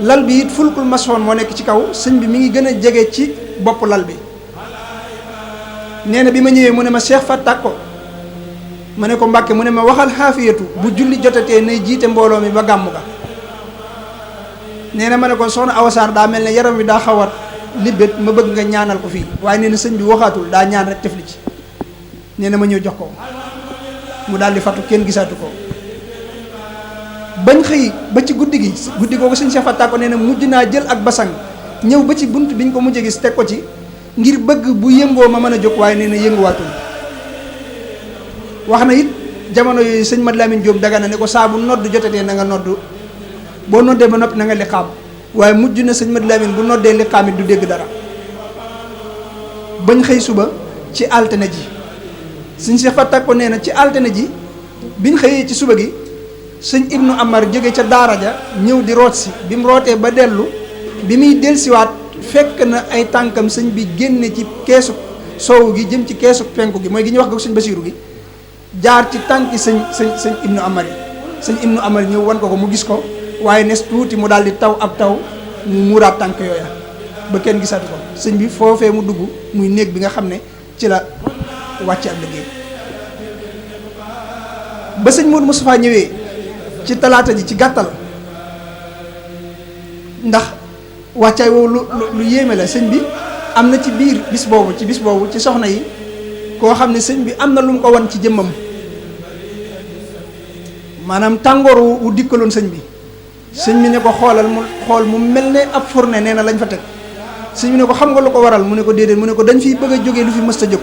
lal bi it fulkul masoon moo nekk ci kaw sëñ bi mi ngi gën a jege ci bopp lal bi nee na bi ma ñëwee mu ne ma Seex Fatta ko ma ne ko Mbàkke mu ne ma waxal xaafiyatu bu julli jotatee nay jiite mbooloo mi ba gàmm ga nee na ma ne ko soxna Awa Saar daa mel ne yaram wi daa xawat libbét ma bëgg nga ñaanal ko fii waaye nee na sëñ bi waxaatul daa ñaan rek tefli ci nee na ma ñëw jox ko mu daal di fatu kenn gisaatu ko bañ xëy ba ci guddi googu sëñ Seex Fatta ko nee na mujj naa jël ak basang ñëw ba ci bunt biñ ko mujjee gis teg ko ci ngir bëgg bu yëngoo ma mën a jóg waaye nee na yënguwaatul wax na it jamono yooyu sëñ Mat Lamin Jóob Dagana ne ko saa bu nodd jotatee na nga nodd boo noddee ba noppi na nga liqaam waaye mujj na sëñ Mat Lamin bu noddee liqaam it du dégg dara bañ xëy suba ci altine ji sëñ Seex Fatta ko nee na ci altine ji biñ xëyee ci suba gi sëñ Ibnu Amar jóge ca daara ja ñëw di root si bi mu rootee ba dellu bi muy delsiwaat fekk na ay tànkam sëñ bi génne ci keesu soowu gi jëm ci keesu penku gi mooy gi ñuy wax ko sëñ Basiiru gi jaar ci tànki sëñ Ibnu Amar yi sëñ Ibnu Amar ñëw wan ko mu gis ko waaye nes tuuti mu daal di taw ab taw mu muuraat tànk yooya ba kenn gisatu ko sëñ bi foofee mu dugg muy néeg bi nga xam ne ci la wàcce ab liggéey ba sëñ Modou Moustapha ñëwee ci talaata ji ci gàttal ndax wàccaay woowu lu yéeme la sëñ bi am na ci biir bis boobu ci soxna yi koo xam ne sëñ bi am na lu mu ko wan ci jëmmam maanaam tàngoor wu dikkaloon sëñ bi ne ko xoolal mu xool mu mel ne ab fourne nee na lañ fa teg sëñ bi ne ko xam nga lu ko waral mu ne ko déedéet mu ne ko dañ fiy bëgg a jógee lu fi mës a jóg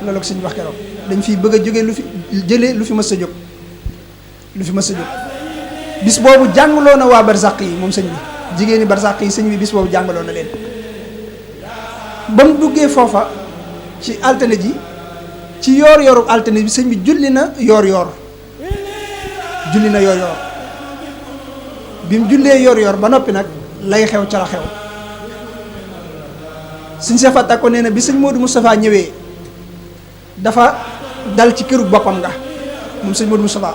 loolu ko sëñ bi wax keroog dañ fiy bëgg a jógee lu fi mës a jóg bis boobu jàngaloo na waa barsàq yi moom sëñ bi jigéeni barsàq yi sëñ bi bis boobu jàngaloo na leen ba mu duggee foofa ci altine ji ci yoor-yooru altine bi sëñ bi julli na yoor-yoor bi mu jullee yoor-yoor ba noppi nag lay xew ca la xew sëñ Seex Fatta ko nee na bi sëñ Modou Moustapha ñëwee dafa dal ci këru boppam nga moom sëñ Modou Moustapha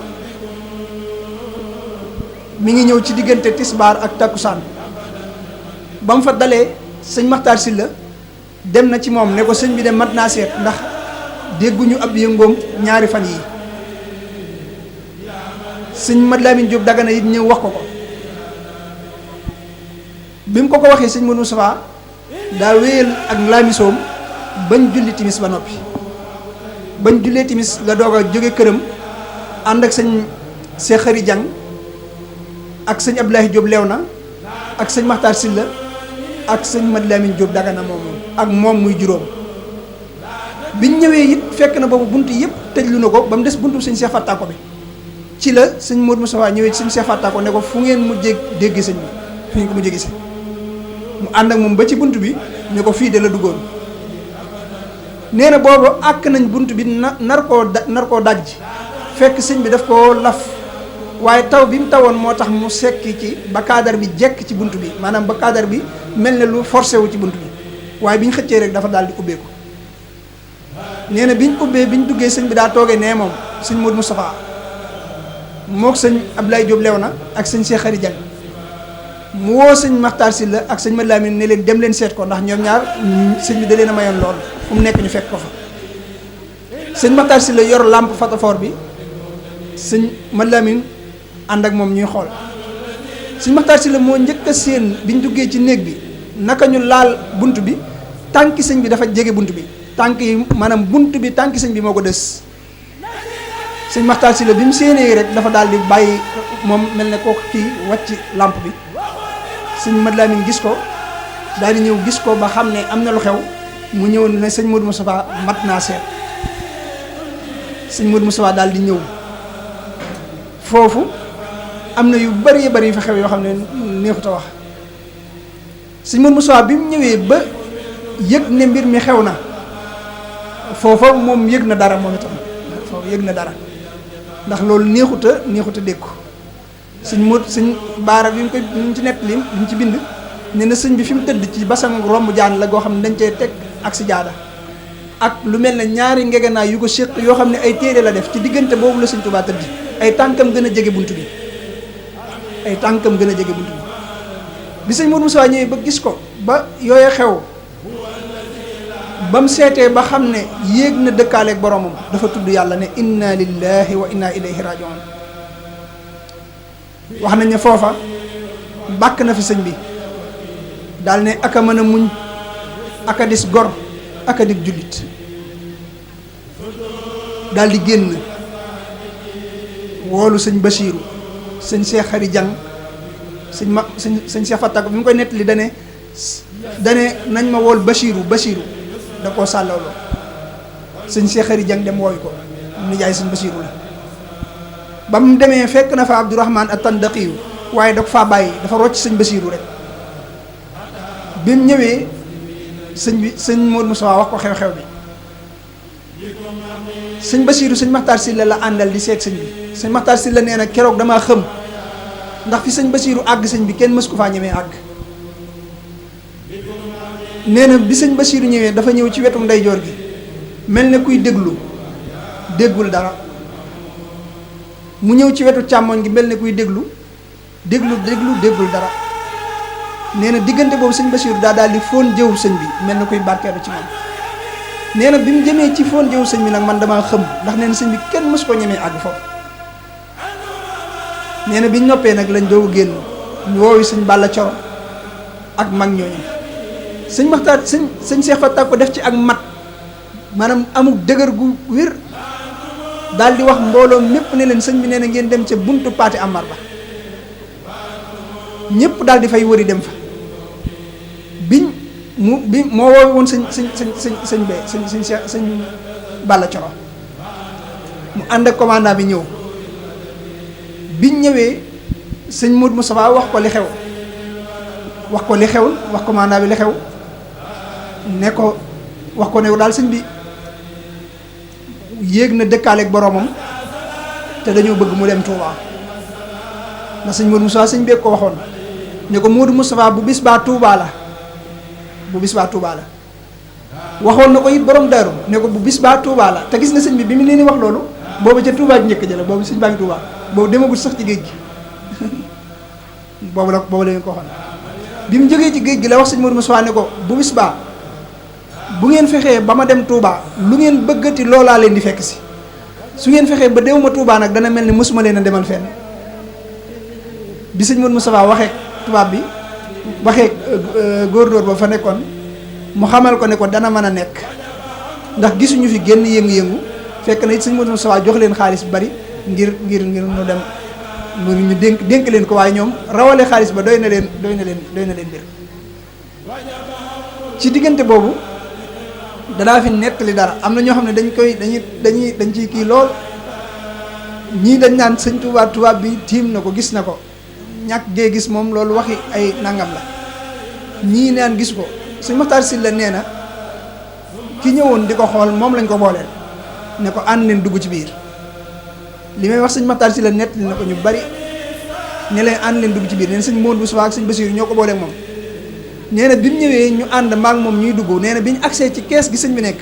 mi ngi ñëw ci diggante tisbaar ak takkusaan ba mu fa dalee sëñ Maxtaar Silla dem na ci moom ne ko sëñ bi de mat naa seet ndax dégguñu ab yëngoom ñaari fan yi sëñ Mat Lamin Jóob Dagana it ñëw wax ko bi mu ko waxee sëñ Modou Moustapha daa wéyal ak laamisoom bañ julli timis ba noppi bañ jullee timis la doog a jóge këram ànd ak sëñ Seex Xari Jang ak sëñ Abdoulaye Diop Léona ak sëñ Maxtaar Silla ak sëñ Mat Lamin Diop Dagana moom muy juróom biñ ñëwee it fekk na boobu bunt yëpp tëjlu na ko ba mu des buntu sëñ Seex Fatta ko bi ci la sëñ Modou Moustapha ñëwee ci sëñ Seex Fatta ko ne ko fu ngeen mujjee dégg sëñ bi fi ngeen ko mujjee gisee mu ànd ak moom ba ci bunt bi ne ko fii de la duggoon nee na boobu àkk nañ bunt bi nar koo daj fekk sëñ bi daf koo laf waaye taw bi mu tawoon moo tax mu sekki ci ba kaadar bi jekk ci bunt bi maanaam ba kaadar bi mel ne lu forcé wu ci bunt bi waaye bi ñu xëccee rek dafa daal di ubbeeku. nee na biñ duggee sëñ bi daa toogee nee moom sëñ Modou Moustapha mook sëñ Abdoulaye Diop Léona ak sëñ Cheikh Khary Dieng mu woo sëñ Makhtar Sylla ak sëñ Mad Lamine ne leen dem leen seet ko ndax ñoom ñaar sëñ bi da leen a mayoon lool fu mu nekk ñu fekk ko fa. sëñ Makhtar Sylla yor lampe fatafoor bi sëñ Mad Lamine ànd ak moom ñuy xool sëñ Makhtar Sylla moo njëkk a séen biñ duggee ci néeg bi naka ñu laal bunt bi tànki sëñ bi dafa jege bunt bi tànk yi maanaam bunt bi tànki sëñ bi moo ko des. sëñ Makhtar Sylla bi mu séenee rek dafa daal di bàyyi moom mel ne kooku kii wàcc lampe bi sëñ Mad Lamine gis ko daal di ñëw gis ko ba xam ne am na lu xew mu ñëw ne sëñ Modou Moustapha mat naa seet. sëñ Modou Moustapha daal di ñëw foofu am na yu bari yu fa xew yoo xam ne neexut a wax. sëñ Modou Moustapha bi mu ñëwee ba yëg ne mbir mi xew na foofa moom yëg na dara moom itam foofu yëg na dara ndax loolu neexut a dégg ko sëñ baara bi mu koy ñu ci nett lim li mu ci bind ne na sëñ bi fi mu tëdd ci basan romb jaan la goo xam ne dañ cee teg ak si jaada ak lu mel ne ñaari ngegenaay yu ko séq yoo xam ne ay téere la def ci diggante boobu la sëñ Tuubaa tëdd ay tànkam gën a jege bunt bi bi sëñ Modou Moussa ñëwee ba gis ko ba yooye xew ba mu seetee ba xam ne yéeg na dëkkaaleeg boromam dafa tudd yàlla ne inna lillahi wa inna ilayhi rajiun. wax nañ ne foofa bàkk na fi sëñ bi daal ne aka mën a muñ aka dis gor aka dig jullit daal di génn woolu sëñ Bachirou sëñ Cheikh Khary Dieng sëñ Cheikh Fatak bi mu koy nettali dane nañ ma wool Bachirou da koo sàllawloo sëñ Cheikh Khary Dieng dem wooyu ko nijaay sëñ Bachirou la ba mu demee fekk na fa Abdourahman at-Tandaqiyu waaye da ko faa bàyyi dafa rocc sëñ Bachirou rek bi mu ñëwee sëñ Modou Moussa wax ko xew-xew bi sëñ Bachirou sëñ Makhtar Sylla la àndal di seet sëñ bi sëñ Makhtar Sylla nee na keroog damaa xëm ndax fi sëñ Bachirou àgg sëñ bi kenn mës ko faa ñemee àgg. nee na bi sëñ Bachirou ñëwee dafa ñëw ci wetu ndeyjoor gi mel ne kuy déggul dara mu ñëw ci wetu càmmoñ gi mel ne kuy déggul dara nee na diggante boobu sëñ Bachirou daal di fóon jëw sëñ bi mel ne kuy barkeelu ci moom. nee na bi mu jëmee ci fóon jëw sëñ bi nag man damaa xëm ndax nee na sëñ bi kenn mës koo ñemee àgg foofu. nee na biñ noppee nag lañ doogu génn ñu woowu sëñ Balla Coro ak mag ñooñu sëñ Maxtaar sëñ Cheikh Fatak ko def ci ak mat maanaam amul dëgër gu wér daal di wax mbooloo mépp ne leen sëñ bi nee na ngeen dem ca buntu paati Amar ba ñëpp daal di fay wëri dem fa bi moo woowu woon sëñ Balla Coro mu ànd ak commandant bi ñëw biñ ñëwee sëñ Modou Moustapha wax ko li xew wax commandant bi li xew ne ko wax ko ne daal sëñ bi yéeg na dëkkaaleeg boromam te dañoo bëgg mu dem Touba ndax sëñ Modou Moustapha sëñ bee ko waxoon ne ko Modou Moustapha bu bis baa Touba la waxoon na ko it borom Daaru ne ko bu bis baa Touba la te gis nga sëñ bi mu leen di wax loolu boobu ca Touba ji njëkk jëla boobu sëñ baa ngi Touba boobu demagul sax ci géej gi boobu la leen ko waxoon bi mu jógee ci géej gi la wax sëñ Modou Moustapha ne ko bu bis baa bu ngeen fexee ba ma dem Touba lu ngeen bëggati loolaa leen di fekk si su ngeen fexee ba déw ma Touba nag dana mel ni mësuma leen a demal fenn bi sëñ Modou Moustapha waxee tubaab bi waxee góor-góor ba fa nekkoon mu xamal ko ne ko dana mën a nekk ndax gisuñu fi génn yëngu-yëngu fekk na it sëñ Modou Moustapha jox leen xaalis bu bari ngir nu dem ñu dénk leen ko waaye ñoom rawale xaalis ba doy na leen mbir ci diggante boobu danaa fi nettali dara am na ñoo xam ne dañ ciy kii lool ñii dañ naan sëñ tubaab bi tiim na ko gis na ko ñàkk gee gis moom loolu waxi ay nangam la ñii naan gis ko sëñ Makhtar Sylla nee na ki ñëwoon di ko xool moom lañ ko booleel ne ko ànd leen dugg ci biir li may wax sëñ Makhtar Sylla nettali na ko ñu bari ne leen ànd leen dugg ci biir neen sëñ Modou Moustapha ak sëñ Bassirou ñoo ko booleeg moom nee na bi mu ñëwee ñu ànd maak moom ñuy dugg nee na bi ñu agsee ci kees gi sëñ bi nekk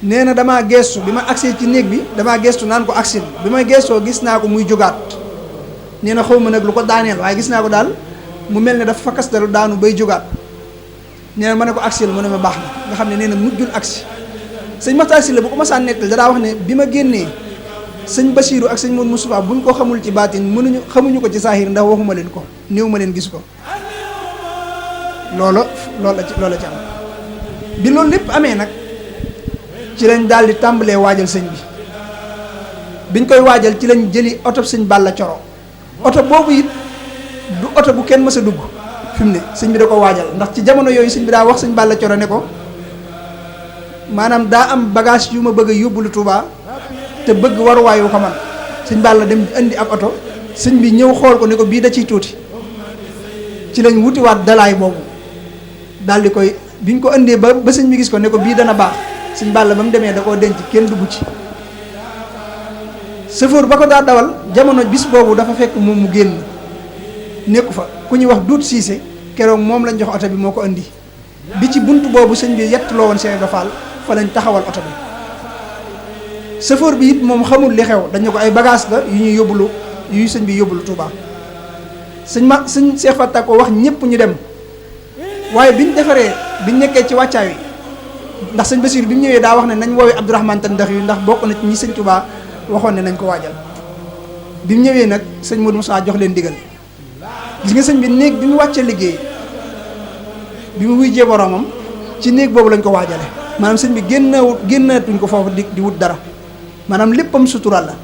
nee na damaa geestu bi ma agsee ci néeg bi damaa geestu naan ko agsil bi may geestoo gis naa ko muy jógaat nee na xaw ma nag lu ko daaneel waaye gis naa ko daal mu mel ne dafa fakkastalu daanu bay jógaat nee na ma ne ko agsil mu ne ma baax na nga xam ne nee na mujjul agsi sëñ Maxtaar Sylla bu ko masaan nettal dadaa wax ne bi ma génnee sëñ Basiiru ak sëñ Modou Moustapha buñ ko xamul ci baatin xamuñu ko ci saahir ndax waxuma leen ko néew ma leen gis ko loolu la ci am bi loolu lépp amee nag ci lañ daal di tàmbalee waajal sëñ bi biñ koy waajal ci lañ jëli oto sëñ Balla Coro oto boobu it du oto bu kenn mës a dugg fi mu ne sëñ bi da ko waajal ndax ci jamono yooyu sëñ bi daa wax sëñ Balla Coro ne ko maanaam daa am bagage yu ma bëgg a yóbbulu Touba te bëgg waruwaayu ko man sëñ Balla dem indi ab oto sëñ bi ñëw xool ko ne ko bii da ciy tuuti ci lañ wutiwaat dalaay boobu daal di koy biñ ko indee ba sëñ bi gis ko ne ko bii dana baax sëñ Balla ba mu demee da koo denc kenn dugg ci chauffeur ba ko daa dawal jamono bis boobu dafa fekk moom mu génn nekku fa ku ñuy wax duut siise keroog moom lañ jox oto bi moo ko indi bi ci bunt boobu sëñ bi yettuloo woon Cheikh Ibra Fall fa lañ taxawal oto bi chauffeur bi it moom xamul li xew dañu ko ay bagage la yu ñuy yóbbulu yu sëñ bi yóbbulu Touba sëñ Cheikh Fatta ko wax ñëpp ñu dem waaye biñ nekkee ci wàccaay wi ndax sëñ Basiir bi mu ñëwee daa wax ne nañ woowee Abdourahmane Tan ndax yu ndax bokk na ci ñi sëñ Touba waxoon ne nañ ko waajal bi mu ñëwee nag sëñ Modou Moussa jox leen digal gis nga sëñ bi néeg bi mu wàccee liggéey bi mu wujjee boromam ci néeg boobu lañ ko waajale maanaam sëñ bi génnaatuñ ko foofu di wut dara maanaam léppam sutural la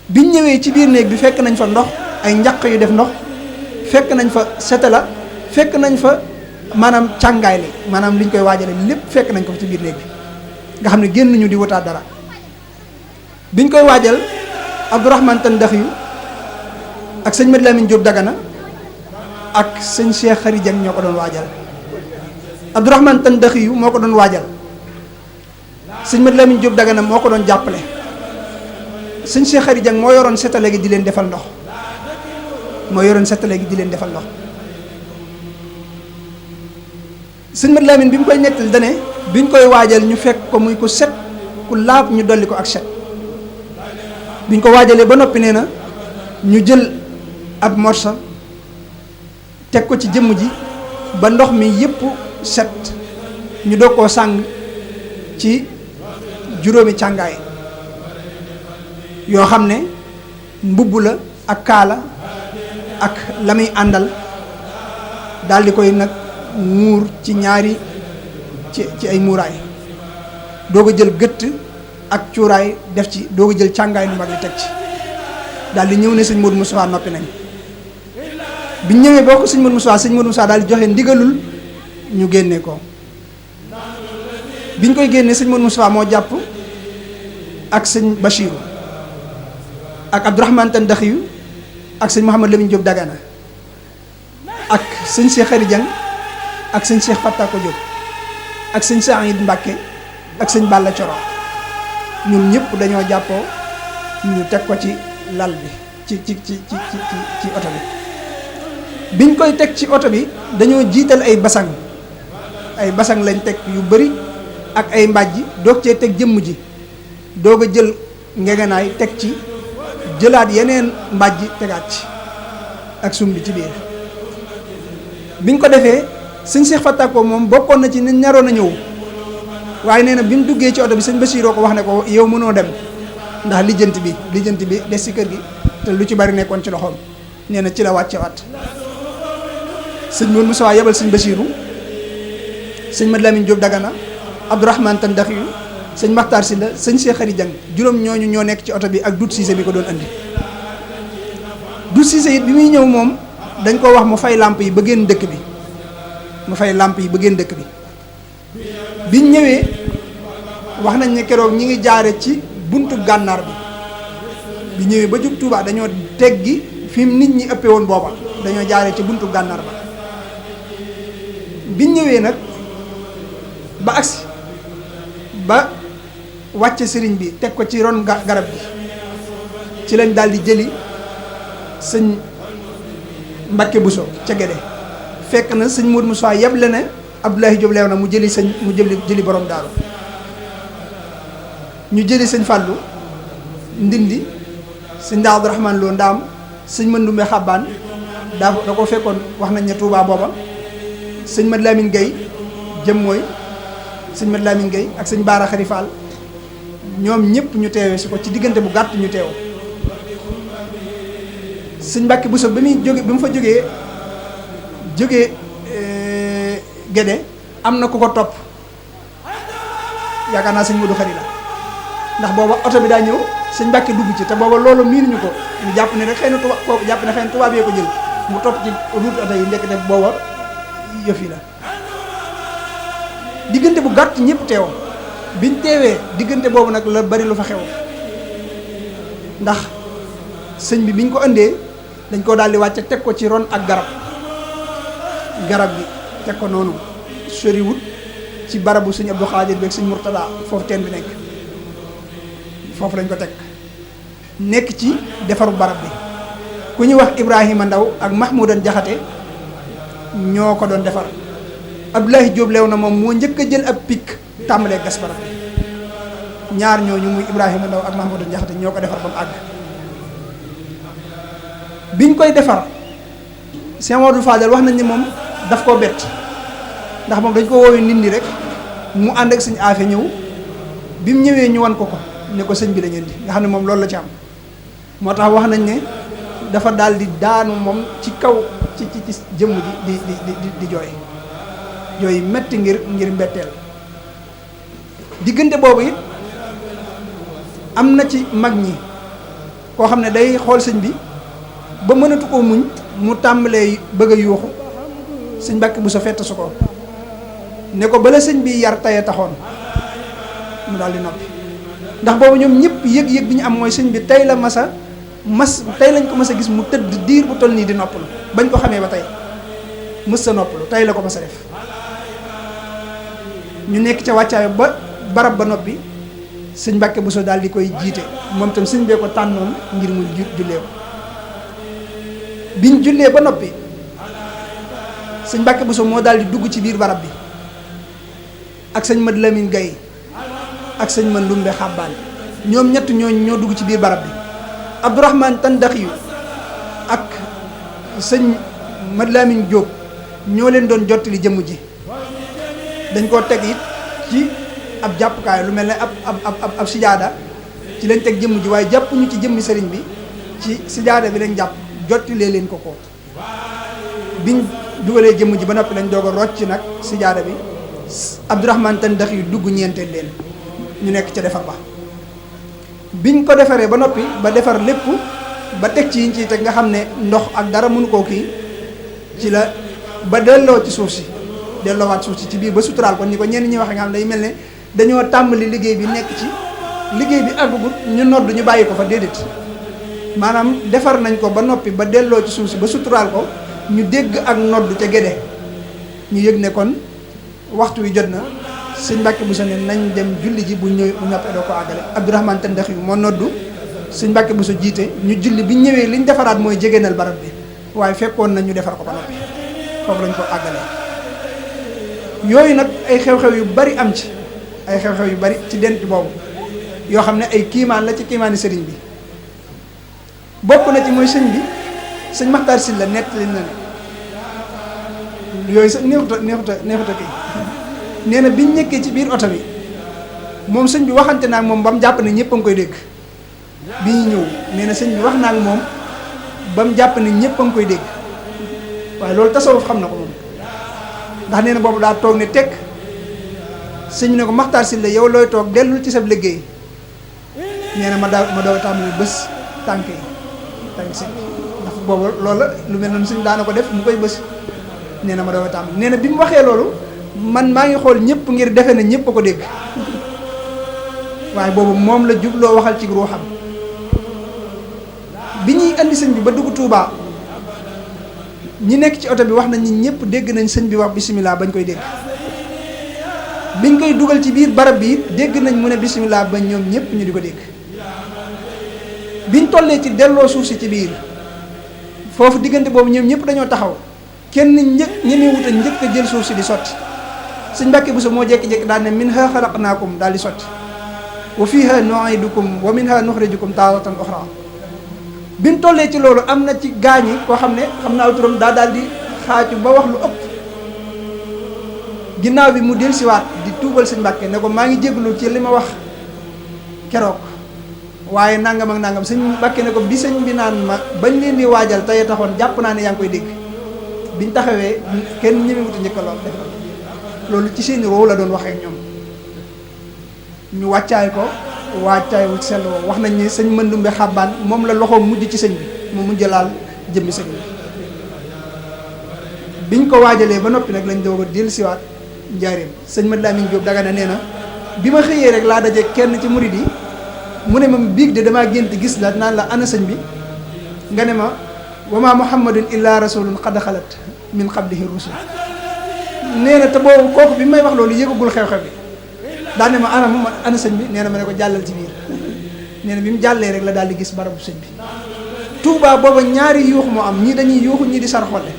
biñ ñëwee ci biir néeg bi fekk nañ fa ndox ay njaq yu def ndox fekk nañ fa setala fekk nañ fa maanaam càngaay li maanaam liñ koy waajale lépp fekk nañ ko ci biir néeg bi nga xam ne génnuñu di wutaat dara biñ koy waajal Abdourahmane Tan ndax yu ak sëñ Madi Lamine Diop Dagana ak sëñ Cheikh Khary Dieng ñoo ko doon waajal Abdourahmane Tan ndax yu moo ko doon waajal sëñ Madi Lamine Diop Dagana moo ko doon jàppale sëñ Cheikh Khary Dieng moo yoroon setale gi di leen defal ndox sëñ Madi Lamine bi mu koy nettali dane biñ koy waajal ñu fekk ko muy ku set ku laab ñu dolli ko ak set biñ ko waajalee ba noppi nee na ñu jël ab morsa teg ko ci jëmm ji ba ndox mi yépp set ñu doog koo sàng ci juróomi càngaay yoo xam ne mbubb la ak kaala ak la muy àndal daal di koy nag muur ci ñaari ci ay muuraay doog a jël gëtt ak cuuraay def ci doog a jël càngaay lu mag li teg ci daal di ñëw ne sëñ Modou Moustapha noppi nañ biñ ñëwee boo ko sëñ Modou Moustapha daal di joxe ndigalul ñu génne ko biñ koy génnee sëñ Modou Moustapha moo jàpp ak sëñ Bachirou ak Abdourahmane Tan ndax yu ak sëñ Mouhamed Lamine Diop Dagana ak sëñ Cheikh Khary Dieng ak sëñ Cheikh Fatta ko Diop ak sëñ Saïd Mbacke ak sëñ Balla Coro ñun ñëpp dañoo jàppoo ñu teg ko ci lal bi ci oto bi biñ koy teg ci oto bi dañoo jiital ay basang lañ teg yu bari ak ay mbàjj doog cee teg jëmm ji doog a jël ngegenaay teg ci jëlaat yeneen mbàjj tegaat ci ak sum bi ci biir biñ ko defee sëñ Cheikh Fatta ko moom bokkoon na ci ni ñaroon a ñëw waaye nee na bi mu duggee ci oto bi sëñ Bassiroo ko wax ne ko yow mënoo dem ndax lijjanti bi des ci kër gi te lu ci bari nekkoon ci loxoom nee na ci la wàccewaat sëñ Mourou Moussa yebal sëñ Bassirou sëñ Madi Lamine Diop Dagana Abdourahmane Tan ndax yu sëñ Makhtar Sylla sëñ Cheikh Khary Dieng juróom ñooñu ñoo nekk ci oto bi ak Dut Cissé bi ko doon andi Dut Cissé it bi muy ñëw moom dañ ko wax mu fay làmp yi ba génn dëkk bi biñ ñëwee wax nañ ne keroog ñi ngi jaare ci buntu gànnaar bi ñëwee ba jub Touba dañoo teggi fi nit ñi ëppee woon booba dañoo jaare ci buntu gànnaar ba biñ ñëwee nag ba agsi ba wàcce sëriñ bi teg ko ci ron garab bi ci lañ daal di jëli sëñ Mbakke Buso ca Gede fekk na sëñ Modou Moussa yeble ne Abdoulaye Diop leew na mu jëli borom daaru ñu jëli sëñ Fallou ndindi sëñ daa Abdourahmane Lo ndaam sëñ Mandoumbe Xabbaan da ko fekkoon wax nañ ne Touba booba sëñ Mad Lamine Gueye jëm mooy sëñ Mad Lamine Gueye ak sëñ Baara Xari Fall ñoom ñëpp ñu teewee si ko ci diggante bu gàtt ñu teew sëñ Mbàkke Buso bi mu fa jógee Gédé am na ku ko topp yaakaar naa sëñ Modou Xari la ndax booba oto bi daa ñëw sëñ Mbàkke dugg ci te booba loolu miinuñu ko ñu jàpp ne rek xëy na tubaab yee ko jël mu topp ci route oto yi ndekk def booba yëf yi la diggante bu gàtt ñëpp teew biñ teewee diggante boobu nag la bari lu fa xew ndax sëñ bi biñ ko indee dañ koo daal di wàcce teg ko ci ron ak garab gi teg ko noonu soriwut ci barabu sëñ Abdou Khadir beeg sëñ Murtada foofu teen bi nekk foofu lañ ko teg nekk ci defaru barab bi ku ñuy wax Ibrahima Ndaw ak Mahmoudan Jaxate ñoo ko doon defar Abdoulaye Diop leew na moom moo njëkk a jël ab pik tàmbalee gas barab bi ñaar ñooñu muy Ibrahima Ndaw ak Mahmoudan Jaxate ñoo ko defar ba mu àgg biñ koy defar Cheikh Modou Fadel wax nañ ne moom daf koo bett ndax moom dañ ko woowee nit ñi rek mu ànd ak sëñ Afe ñëw bi mu ñëwee ñu wan ko ne ko sëñ bi la ñeen di nga xam ne moom loolu la ci am moo tax wax nañ ne dafa daal di daanu moom ci kaw ci jëmm ji di jooy metti ngir mbetteel diggante boobu it am na ci mag ñi koo xam ne day xool sëñ bi ba mënatu koo muñ mu tàmbalee bëgg a yuuxu sëñ Mbàkke bu sa fett su ko ne ko bala sëñ bi yar taya taxoon mu daal di noppi ndax boobu ñoom ñëpp yëg-yëg bi ñu am mooy sëñ bi tey lañ ko mas a gis mu tëdd diir bu toll nii di noppalu bañ ko xamee ba tey mës sa noppalu tey la ko mas a def ñu nekk ca wàccaayo ba barab ba noppi sëñ Mbàkke bu so daal di koy jiite moom tam sëñ bee ko tànnoon ngir mu jullee ko biñ jullee ba noppi sëñ Mbàkke Buso moo daal di dugg ci biir barab bi ak sëñ Mad Lamine Gaye ak sëñ Mandoumbe Xabbaan ñoom ñett ñoo dugg ci biir barab bi Abdourahmane Tandaxiyu ak sëñ Mad Lamine Diop ñoo leen doon jottali jëmm ji dañ koo teg it ci ab jàppukaay lu mel ne ab sijaada ci lañ teg jëmm ji waaye jàppuñu ci jëmmi sëriñ bi ci sijaada bi lañ jàpp jottilee leen ko biñ dugalee jëmm ji ba noppi lañ doog a rocc nag sijaada bi Abdourahmane Tandax yu dugg ñeenteel leen ñu nekk ca defar ba biñ ko defaree ba noppi ba defar lépp ba teg ci yiñ ciy teg nga xam ne ndox ak dara mënu koo kii ci la ba delloo ci suuf si delloowaat suuf si ci biir ba suturaal ko ni ko ñenn ñi waxe nga xam ne day mel ne dañoo tàmbali liggéey bi nekk ci liggéey bi àggugut ñu nodd ñu bàyyi ko fa déedéet maanaam defar nañ ko ba noppi ba delloo ci suuf si ba suturaal ko ñu dégg ak nodd ca Gédé ñu yëg ne kon waxtu wi jot na sëñ Mbàkke Buso ne nañ dem julli ji bu noppee doo ko àggale Abdourahmane Tandax yu moo noddu sëñ Mbàkke Buso jiite ñu julli bi ñëwee liñ defaraat mooy jegéenal barab bi waaye fekkoon na ñu defar ko ba noppi foofu lañ ko àggale yooyu nag ay xew-xew yu bari am ci ay xew-xew yu bari ci dent boobu yoo xam ne ay kiimaan la ci kiimaani sëriñ bi bokk na ci mooy sëñ bi sëñ Maxtaar Sylla nettali na ne yooyu sax neexuta kii nee na biñ nekkee ci biir oto bi moom sëñ bi waxante naa ak moom ba mu jàpp ne ñëpp a ngi koy dégg bi ñu ñëw nee na sëñ bi wax naa ak moom ba mu jàpp ne ñëpp a ngi koy dégg waaye loolu tasawuf xam na ko moom ndax nee na boobu daa toog ne tekk sëñ bi ne ko Maxtaar Sylla yow looy toog dellul ci sab liggéey nee na ma doo tàmbali bés tànk yi tànk sëñ bi ndax boobu loolu la lu mel noonu sëñ daana ko def mu koy bés nee na ma doo tàmbali nee na bi mu waxee loolu man maa ngi xool ñëpp ngir defe na ñëpp a ko dégg waaye boobu moom la jubloo waxal ci ruuxam bi ñuy andi sëñ bi ba dugg Touba ñi nekk ci oto bi wax nañ ni ñëpp dégg nañ sëñ bi wax bisimilah bañ koy dégg biñ koy dugal ci biir barab bi dégg nañ mu ne bisimilah ba ñoom ñëpp ñu di ko dégg biñ tollee ci delloo suuf si ci biir foofu diggante boobu ñoom ñëpp dañoo taxaw kenn ñeme wut a njëkk a jël suuf si di sotti sëñ Mbàkke Buso moo jékki-jékki daal ne minha xalaqnaakum daal di sotti wa fiha nu'idukum wa minha nuxrijukum taaratan uxra bi mu tollee ci loolu am na ci gaañi koo xam ne xam naa turam daal di xaaju ba wax lu ëpp ginnaaw bi mu dellusiwaat di tuubal sëñ Mbàkke ne ko maa ngi jéglu ci li ma wax keroog waaye nangam ak nangam sëñ Mbàkke ne ko bi sëñ bi naan ma bañ leen di waajal tey taxoon jàpp naa ne yaa ngi koy dégg biñ taxawee kenn ñemewut a njëkk lool def loolu ci seen roo la doon waxee ak ñoom ñu wàccaay ko wàccaay wu sell woo wax nañ ni sëñ Mandumbe Xabbaan moom la loxoom mujj ci sëñ bi mu mujj laal jëmmi sëñ bi biñ ko waajalee ba noppi nag lañ doog a dellusiwaat njaareem sëñ Mad Lamin Jóob Dagana nee na bi ma xëyee rek laa daje kenn ci murid yi mu ne ma biig de damaa gént gis la naan la ana sëñ bi nga ne ma wa ma muhammadun illa rasulun qad xalat min qablihi rusul nee na te boobu kooku bi may wax loolu yëgagul xew-xew bi daal ne ma ana sëñ bi nee na ma ne ko jàllal ci biir nee na bi mu jàllee rek la daal di gis barabu sëñ bi Touba booba ñaari yuux moo am ñii dañuy yuuxu ñii di sar xolle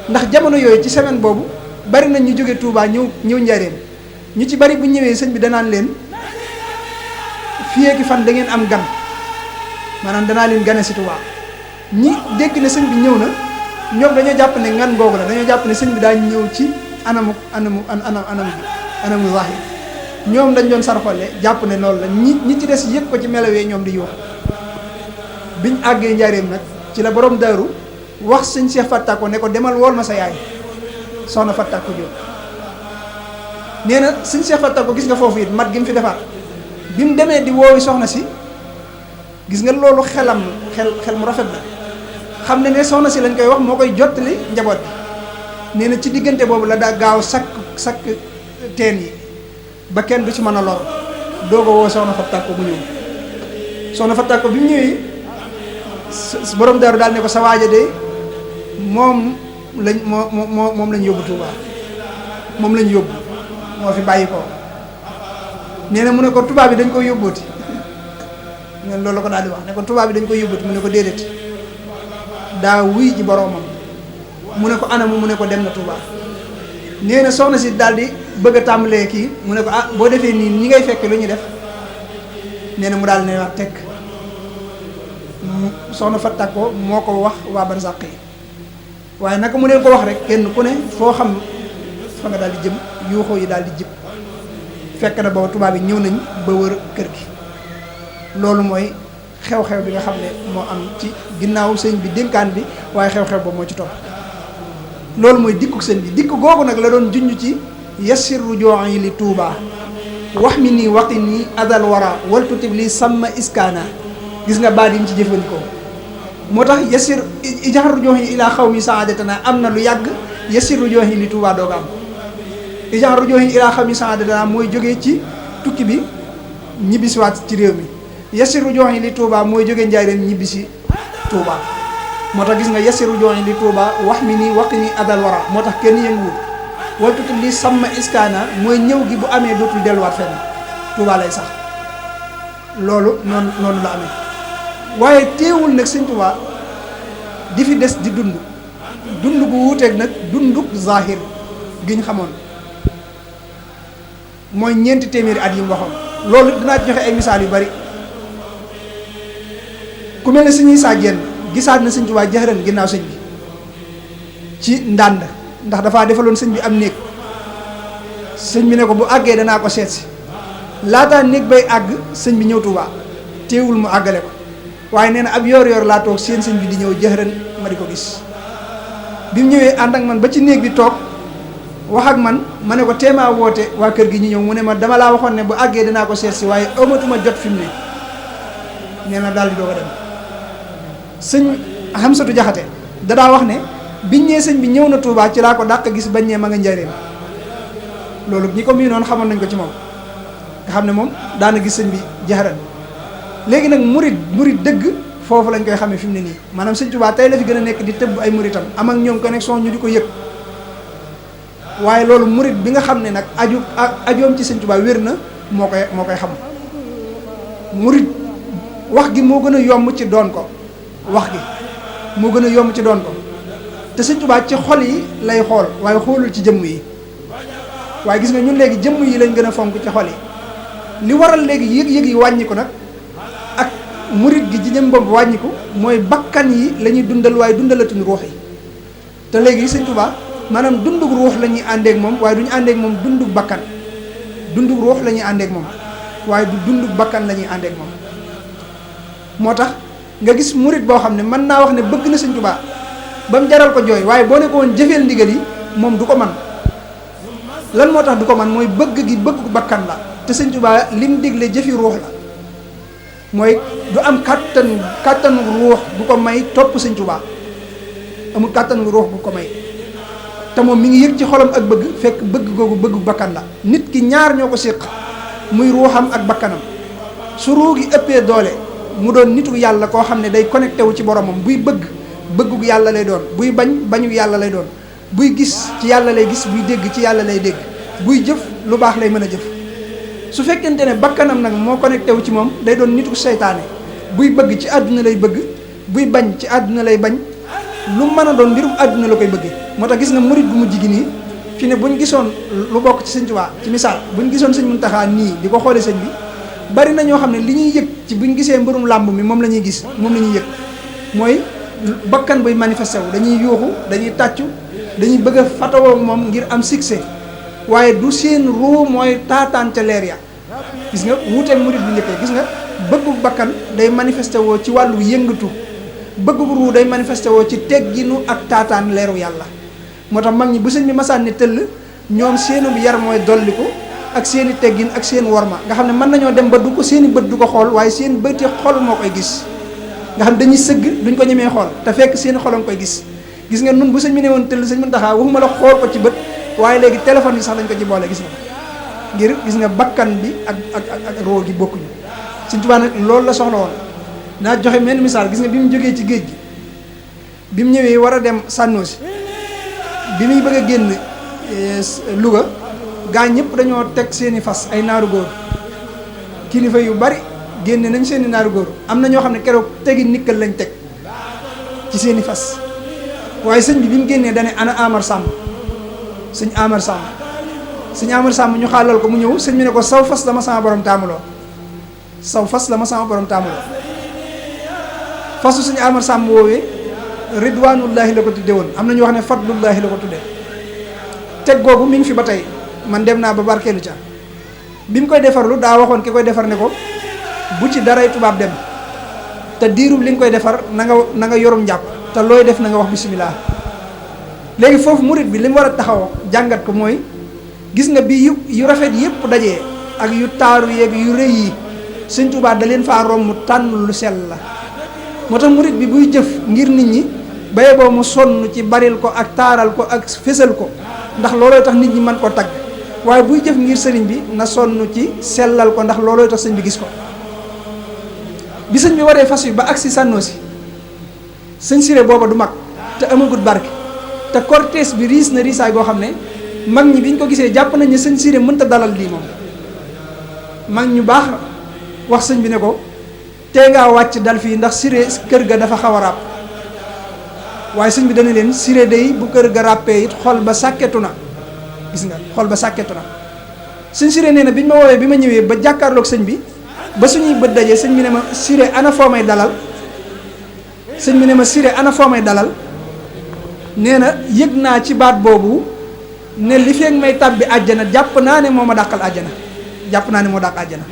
ndax jamono yooyu ci semaine boobu bari nañ ñu jóge Touba ñëw njaareem ñu ci bari bu ñëwee sëñ bi danaan leen fii ak fan da ngeen am gan maanaam danaa leen gane si Touba ñi dégg ne sëñ bi ñëw na ñoom dañoo jàpp ne ngan googu la dañoo jàpp ne sëñ bi daa ñëw ci anamu zahir ñoom dañ doon sarxolle jàpp ne loolu la ñi ci des yëg ko ci melawee ñoom di yuux biñ àggee njaareem nag ci la borom daaru wax sëñ Cheikh Fattako ne ko demal wool ma sa yaay soxna Fattako Jóob nee na sëñ Cheikh Fattako gis nga foofu it mat gi mu fi defaat bi mu demee di woowi soxna si gis nga loolu xel mu rafet la xam ne soxna si lañ koy wax moo koy jottali njaboot bi nee na ci diggante boobu la daa gaaw sakk teen yi ba kenn du ci mën a lor doog a woo soxna Fattako mu ñëw soxna Fattako bi mu ñëwee borom daaru daal ne ko sa waaja de moom lañ moom lañ yóbbu Touba moom lañ yóbbu moo fi bàyyi ko nee na mu ne ko tubaab bi dañ koy yóbbuti ngeen loolu la ko daal di wax ne ko tubaab bi dañ koy yóbbuti mu ne ko déedéet daa wuy ji boroomam mu ne ko anamu mu ne ko dem na Touba nee na soxna si daal di bëgg a tàmbalee kii mu ne ko boo defee nii ñi ngay fekk lu ñu def nee na mu daal ne wax tekk soxna Fattako moo ko wax waa barsàq yi waaye naka mu leen ko wax rek kenn ku ne foo xam fa nga daal di jëm yuuxoo yi daal di jib fekk na booba tubaab yi ñëw nañ ba wër kër gi loolu mooy xew-xew bi nga xam ne moo am ci ginnaaw sëñ bi dénkaan bi waaye xew-xew boobu moo ci topp loolu mooy dikku sëñ bi dikk googu nag la doon junj ci yassirru joo'i li Touba wax mi nii waqi nii adal wara waltutib li sàmma iskaana gis nga baat yi ñu ci jëfandikoo moo tax yassir ijaxaru jooxi ilaa xaw mi saadatana am na lu yàgg yassiru jooxi li Touba dooga am ijaxaru jooxi ilaa xaw mi saadatana mooy jógee ci tukki bi ñibbisiwaat ci réew mi yassiru jooxi li Touba mooy jógee njaareem ñibbisi Touba moo tax gis nga yassiru jooxi li Touba wax mi nii waqi nii adal wara moo tax kenn yënguwul waltutul li sàmma iskaana mooy ñëw gi bu amee dootul delluwaat fenn Touba lay sax loolu noonu la amee waaye teewul nag sëñ Touba di fi des di dund gu wuuteeg nag dunduk zahir gi ñu xamoon mooy 4 téeméeri at yi mu waxoon loolu dinaa ci joxe ay misaal yu bari ku mel ne suñuy saa jenn gisaat na sëñ Touba jaxëran ginnaaw sëñ bi ci ndànd ndax dafaa defaloon sëñ bi am néeg sëñ bi ne ko bu àggee danaa ko seet si laataa néeg bay àgg sëñ bi ñëw Touba teewul mu àggale ko waaye nee na ab yor laa toog seen sëñ bi di ñëw jëxëran ma di ko gis bi mu ñëwee ànd ak man ba ci néeg bi toog wax ak man ma ne ko teemaa woote waa kër gi ñu ñëw mu ne ma dama laa waxoon ne bu àggee danaa ko seet si waaye amatuma jot fi mu ne nee na daal di doog a dem sëñ Hamsatu Jaxate dadaa wax ne biñ ñee sëñ bi ñëw na Touba ci laa ko dàq gis bañ ñee ma nga njëriñ loolu ñi ko mii noonu xamoon nañ ko ci moom nga xam ne moom daana gis sëñ bi jaxaran léegi nag murit dëgg foofu lañ koy xamee fi mu ne nii maanaam sëñ Touba tey la fi gën a nekk di tëbb ay muritam am ak ñoom connexion ñu di ko yëg waaye loolu murit bi nga xam ne nag ajoom ci sëñ Touba wér na moo koy xam murit wax gi moo gën a yomb ci doon ko wax gi moo gën a yomb ci doon ko te Sëñ Tuubaa ci xol yi lay xool waaye xoolul ci jëmm yi. waaye gis nga ñun léegi jëmm yi lañ gën a fonk ci xol yi li waral léegi yëg-yëg yi wàññiku nag ak murit gi ci jëm bopp wàññiku mooy bakkan yi la ñuy dundal waaye dundalatuñu ruux yi te léegi Sëñ Tuubaa maanaam dundug ruux la ñuy àndeek moom waaye duñu àndeek moom dundug bakkan dundug ruux la ñuy àndeek moom waaye du dundug bakkan la ñuy àndeek moom. moo tax nga gis murit boo xam ne mën naa wax ne bëgg na Sëñ Tuubaa ba mu jaral ko jooy waaye boo ne ko woon jëfeel ndigal yi moom du ko man lan moo tax du ko man mooy bëgg gi bëgg bakkan la te Sëñ Tuubaa lim digle jëfi ruux la mooy du am kàttanu ruux bu ko may topp Sëñ Tuubaa amul kàttanu ruux bu ko may te moom mi ngi yëg ci xolam ak bëgg fekk bëgg googu bëggu bakkan la nit ki ñaar ñoo ko séq muy ruuxam ak bakkanam su ruu gi ëppee doole mu doon nitu yàlla koo xam ne day connecté wu ci boromam buy bëggu yàlla lay doon buy bañu yàlla lay doon buy gis ci yàlla lay gis buy dégg ci yàlla lay dégg buy jëf lu baax lay mën a jëf su fekkente ne bakkanam nag moo connecté wu ci moom day doon nitu seytaane buy bëgg ci àdduna lay bëgg buy bañ ci àdduna lay bañ lu mën a doon mbirum àdduna la koy bëggee moo tax gis nga murit gu mujj gi nii fi ne buñ gisoon lu bokk ci Sëñ Tuubaa ci misaal buñ gisoon Sëñ Muntaxaa nii di ko xoole sëñ bi bari na ñoo xam ne li ñuy yëg ci buñ gisee mbirum làmb mi moom la ñuy gis moom la ñuy yëg mooy bakkan buy manifesté wu dañuy yuuxu dañuy tàccu dañuy bëgg a fatawoo moom ngir am succès waaye du seen ruu mooy taataan ca leer ya gis nga wuuteeg murit bu njëkkee gis nga bëggu bakkan day manifesté woo ci wàllu yëngatu bëggu ruu day manifesté woo ci tegginu ak taataan leeru yàlla moo tax mag ñi bu sëñ bi masaan ne tëll ñoom seenu yar mooy dolliku ak seeni teggin ak seen worma nga xam ne mën nañoo dem ba du ko seeni bët du ko xool waaye seen bëti xol moo koy gis nga xam dañuy sëgg duñ ko ñemee xool te fekk seen xolam koy gis nga nun bu sëñ bi ne woon tëll sëñ Muntaxaa waxuma la xool ko ci bët waaye léegi téléphone yi sax dañ ko ci boole gis nga ngir gis nga bakkan bi ak roo gi bokkuñu Sëñ Tuubaa nag loolu la soxla woon naa joxe menn misaal gis nga bi mu jógee ci géej gi bi mu ñëwee war a dem Sànnoosi bi muy bëgg a génn Louga gaa ñëpp dañoo teg seeni fas ay naaru góor kilifa yu bari génne nañ seeni naaru góor am na ñoo xam ne keroog tegi nikkal lañ teg ci seeni fas waaye sëñ bi mu génnee dane ana Amar Samb sëñ Amar Samb ñu xaalal ko mu ñëw sëñ bi ne ko saw fas la ma sama borom taamuloo fasu sëñ Amar Samb woowee ridwanullahi la ko tudde woon am na ñu wax ne fadlullahi la ko tudde teg googu mi ngi fi ba tey man dem naa ba barkeelu ca bi mu koy defarlu daa waxoon ki koy defar ne ko bu ci daray tubaab dem te diirub li nga koy defar na nga yorum njàpp te looy def na nga wax bisimilah. léegi foofu murit bi li mu war a taxaw jàngat ko mooy gis nga bi yu rafet yëpp dajee ak yu taaru yeeg yu rëy yi Sëñ Tuubaa da leen faa romb mu tànn lu sell la moo tax murit bi buy jëf ngir nit ñi baye boo mu sonn ci baril ko ak taaral ko ak fésal ko ndax loolooy tax nit ñi mën ko tagg waaye buy jëf ngir sëriñ bi na sonn ci sellal ko ndax loolooy tax sëñ bi gis ko bi sëñ bi waree fas yu ba agsi Sànnoosi sëñ Siré booba du mag te amagut barke te cortège bi riis na riisaay goo xam ne mag ñi biñ ko gisee jàpp nañ ne sëñ Siré mënta dalal lii moom mag ñu baax wax sëñ bi ne ko tee ngaa wàcc dal fii ndax Siré kër ga dafa xaw a ràpp waaye sëñ bi dana leen Siré day bu kër ga ràppee it xol ba sàkketu na gis nga xol ba sàkketu na sëñ Siré nee na biñ ma woowee bi ma ñëwee ba jàkkaarloog sëñ bi ba suñuy bët dajee sëñ bi ne ma Siré ana foo may dalal sëñ bi ne ma Siré ana foo may dalal nee na yëg naa ci baat boobu ne li feeg may tàbbi àjjana jàpp naa ne moo ma dàqal àjjana jàpp naa ne moo dàq àjjana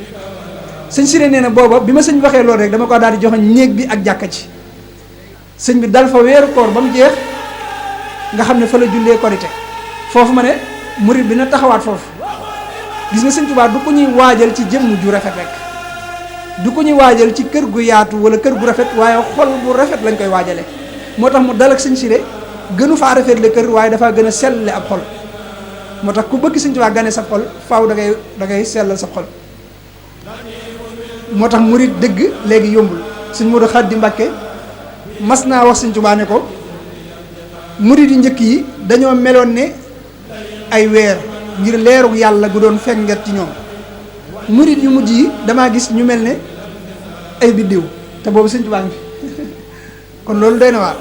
sëñ Siré nee na booba bi ma sëñ waxee loolu rek dama ko daal di joxe néeg bi ak jàkka ci sëñ bi dal fa weeru koor ba mu jeex nga xam ne fa la jullee korite foofu ma ne murit bi na taxawaat foofu gis nga sëñ Tuubaa du ko ñuy waajal ci jëmm ju rafet rek du ko ñuy waajal ci kër gu yaatu wala kër gu rafet waaye xol bu rafet lañ koy waajale moo tax mu dal ak sëñ Siré gënu faa rafet le kër waaye dafaa gën a selle ab xol moo tax ku bëgg sëñ Tuubaa gane sa xol faaw da ngay sellal sa xol moo tax murit dëgg léegi yombul sëñ Moodu Xaadim Mbàkke mas naa wax sëñ Tuubaa ne ko murit yu njëkk yi dañoo meloon ne ay weer ngir leeru yàlla gu doon fenget ci ñoom murit yu mujj yi damaa gis ñu mel ne ay biddiw te boobu sëñ Tuubaa ngi fi kon loolu doy na waar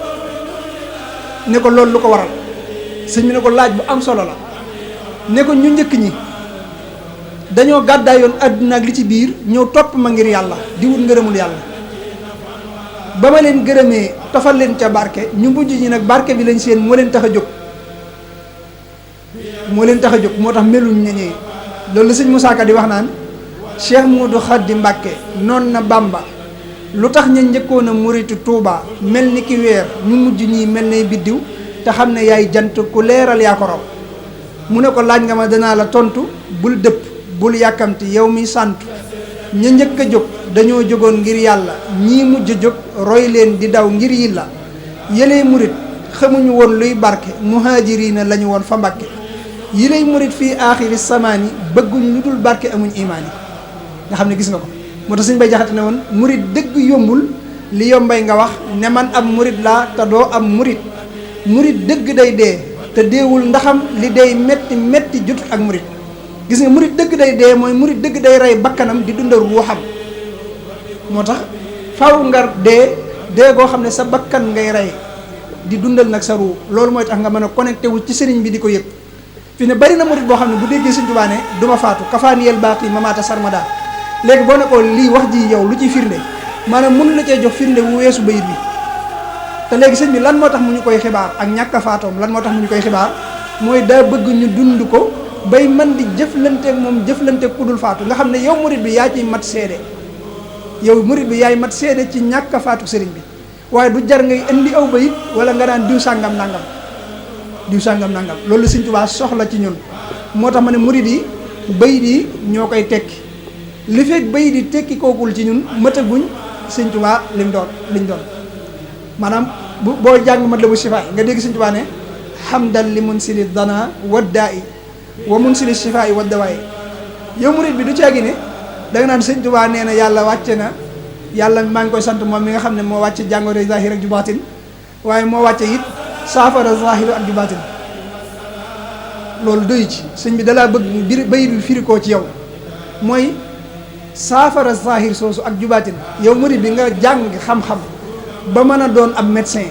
ne ko loolu lu ko waral sëñ bi ne ko laaj bu am solo la ne ko ñu njëkk ñi dañoo gàddaayoon àdduna ak li ci biir ñëw topp ma ngir yàlla di wut ngërëmul yàlla ba ma leen gërëmee tofal leen ca barke ñu mujj ñi nag barke bi lañ seen moo leen tax a jóg moo tax meluñ ñeñee loolu la sëñ Moussa Ka di wax naan Cheikh Modou Khady Mbacké noon na Bamba lu tax ña njëkkoon a muritu Touba mel ni ki weer ñu mujj ñii mel nay biddiw te xam ne yaay jant ku leeral yaa ko raw mu ne ko laaj nga ma danaa la tontu bul dëpp bul yàkkamti yow mi santu ña njëkk a jóg dañoo jógoon ngir yàlla ñii mujj a jóg roy leen di daw ngir yilla yëley murit xamuñu woon luy barke muhaajiriina lañu woon fa Mbàkke yilay murit fii aaxiri samaani bëgguñ lu dul barke amuñ imaan yi nga xam ne gis nga ko moo tax suñ bay jaxate ne woon murit dëgg yombul li yombay nga wax ne man am murit laa te doo am murit dëgg day dee te deewul ndaxam li day metti metti jotut ak murit gis nga murit dëgg day dee mooy murit dëgg day rey bakkanam di dundal ruuxam moo tax faw nga dee goo xam ne sa bakkan ngay rey di dundal nag sa ruu loolu mooy tax nga mën a connecté wu ci sëriñ bi di ko yëg fi ne bari na murit boo xam ne bu déggee Sëriñ Tuubaa ne du ma faatu kafaaniyel baaqi mamaata sarmada léegi boo ne ko lii wax ji yow lu ciy firnde maanaam mënu la cee jox firnde wu weesu bayit bi te léegi sëñ bi lan moo tax mu ñu koy xibaar ak ñàkk a faatoom lan moo tax mu ñu koy xibaar mooy daa bëgg ñu dund ko bay man di jëflanteeg moom jëflanteeg ku dul faatu nga xam ne yow murit bi yaa ciy mat seede yow murit bi yaay mat seede ci ñàkk a faatu sëriñ bi waaye du jar ngay indi aw bayit wala nga daan diw sàngam nangam loolu Sëriñ Tuubaa soxla ci ñun moo tax ma ne murit yi bayit yi ñoo koy tekki li fekk bayit yi tekki kookul ci ñun mëtaguñ Sëriñ Tuubaa liñ doon maanaam boo jàng mat la bu sifaay nga dégg Sëriñ Tuubaa ne hamdan li munsili dana waddaa i wa munsili sifaay waddawaayi yow murit bi du caagi ne da nga naan Sëriñ Tuubaa nee na yàlla wàcce na yàlla maa ngi koy sant moom mi nga xam ne moo wàcce jàngoro zahir ak ju baatin waaye moo wàcce it saafara zahir ak ju baatin loolu doy ci sëñ bi dalaa bëgg bir bayit bi firikoo ci yow mooy saafara zahir soosu ak ju baatin yow murit bi nga jàng xam-xam ba mën a doon ab médecin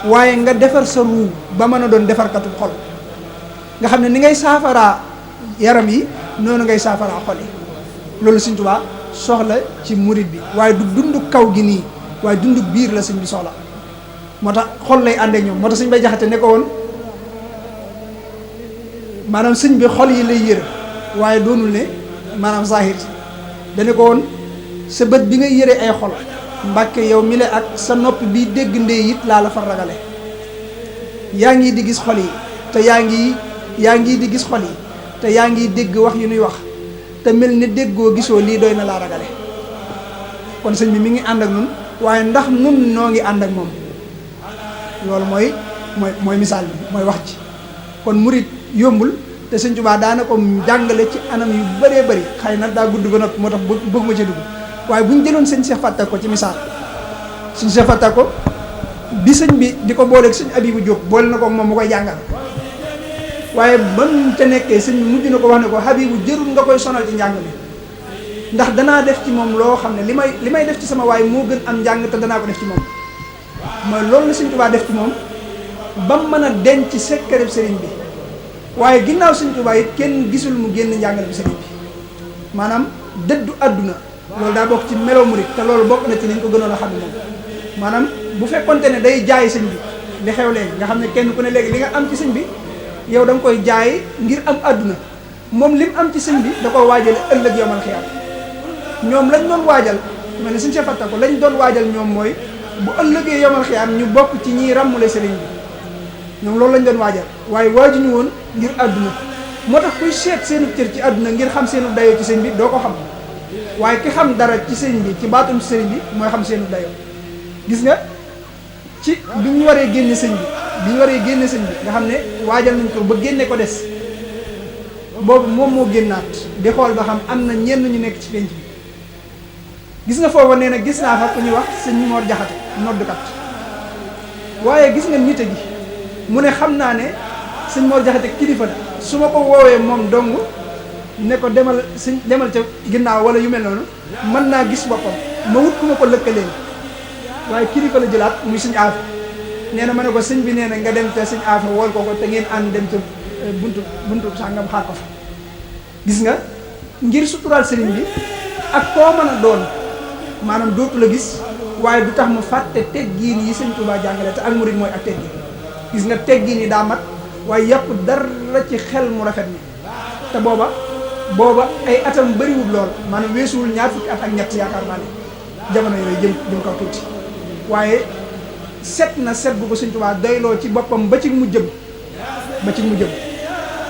waaye nga defar sa ruu ba mën a doon defarkatu xol nga xam ne ni ngay saafaraa yaram yi noonu ngay saafaraa xol yi loolu Sëriñ Tuubaa soxla ci murit bi waaye du dund kaw gi nii waaye dund biir la sëñ bi soxla moo tax xol lay ànd ak ñoom moo tax sëñ bay jaxate ne ko woon maanaam sëñ bi xol yi lay yër waaye doonul ne maanaam zahir dane ko woon sa bët bi ngay yëre ay xol Mbàkke yow mi le ak sa nopp bi dégg ndee it laa la fa ragale yaa ngi di gis xol yi te yaa ngi di gis xol yi te yaa ngi dégg wax yu nuy wax te mel ni déggoo gisoo lii doy na laa ragale kon sëñ bi mi ngi ànd ak nun waaye ndax nun noo ngi ànd ak moom loolu mooy misaal bi mooy wax ci kon murit yombul te Sëñ Tuubaa daana ko jàngale ci anam yu bëree bëri xëy na daa gudd ba noppi moo tax bëgg ma ci dugg waaye bu ñu jëloon sëñ Cheikh Fatta ko ci misaal sëñ Cheikh Fatta ko bi sëñ bi di ko booleeg sëñ Abibu Jóob boole na ko moom mu koy jàngal waaye ba mu ca nekkee sëñ bi mujj na ko wax ne ko Habibu jërul nga koy sonal ci njàng mi ndax danaa def ci moom loo xam ne li may def ci sama waay moo gën am njàng te danaa ko def ci moom mooy loolu la Sëñ Tuubaa def ci moom ba mu mën a denc ci secret sëriñ bi waaye ginnaaw Sëñ Tuubaa it kenn gisul mu génn njàngale bi sëriñ bi maanaam dëddu àdduna loolu daa bokk ci melo murit te loolu bokk na ci liñ ko gënoon a xam ne moom maanaam bu fekkonte ne day jaay sëñ bi li xew léegi nga xam ne kenn ku ne léegi li nga am ci sëñ bi yow da nga koy jaay ngir am àdduna moom lim am ci sëñ bi da ko waajale ëllëg yawmal xiyaam ñoom lañ doon waajal mel ne suñ Fatta ko lañ doon waajal ñoom mooy bu ëllëgee yawmal xiyaam ñu bokk ci ñiy ràmmule sëriñ bi ñoom loolu lañ doon waajal waaye waajuñu woon ngir àdduna moo tax kuy seet seenu cër ci àdduna ngir xam seenu dayoo ci sëñ bi doo ko xam waaye ki xam dara ci sëñ bi ci baatum ci sëriñ bi mooy xam seenu dayoo gis nga ci bi ñu waree génne sëñ bi nga xam ne waajal nañ ko ba génne ko des boobu moom moo génnaat di xool ba xam am na ñenn ñu nekk ci penc bi gis nga foofa nee na gis naa fa ku ñuy wax sëñ Mor Jaxate noddukat waaye gis nga nite gi mu ne xam naa ne sëñ Mor Jaxate kilifa la su ma ko woowee moom dong ne ko demal ca ginnaaw wala yu mel noonu mën naa gis boppam ma wut ku ma ko lëkkaleen waaye kilifa la jëlaat muy sëñ Aafi nee na ma ne ko sëñ bi nee na nga dem ca sëñ Afa wool ko te ngeen ànd dem ca buntu sàngam xaar ko fa. gis nga ngir suturaal sëriñ bi ak koo mën a doon maanaam dootu la gis waaye du tax mu fàtte teggiin yi sëñ Tuubaa jàngale te ak murid mooy ak teggiin. gis nga teggiin yi daa mat waaye yàpp dara ci xel mu rafet ni te booba ay atam bëriwul lool maanaam weesuwul ñaar fukki at ak ñett yaakaar naa ne jamono yooyu jëm kaw tuuti waaye set na set gu ko sëñ Tuubaa doyloo ci boppam ba ci mu jëm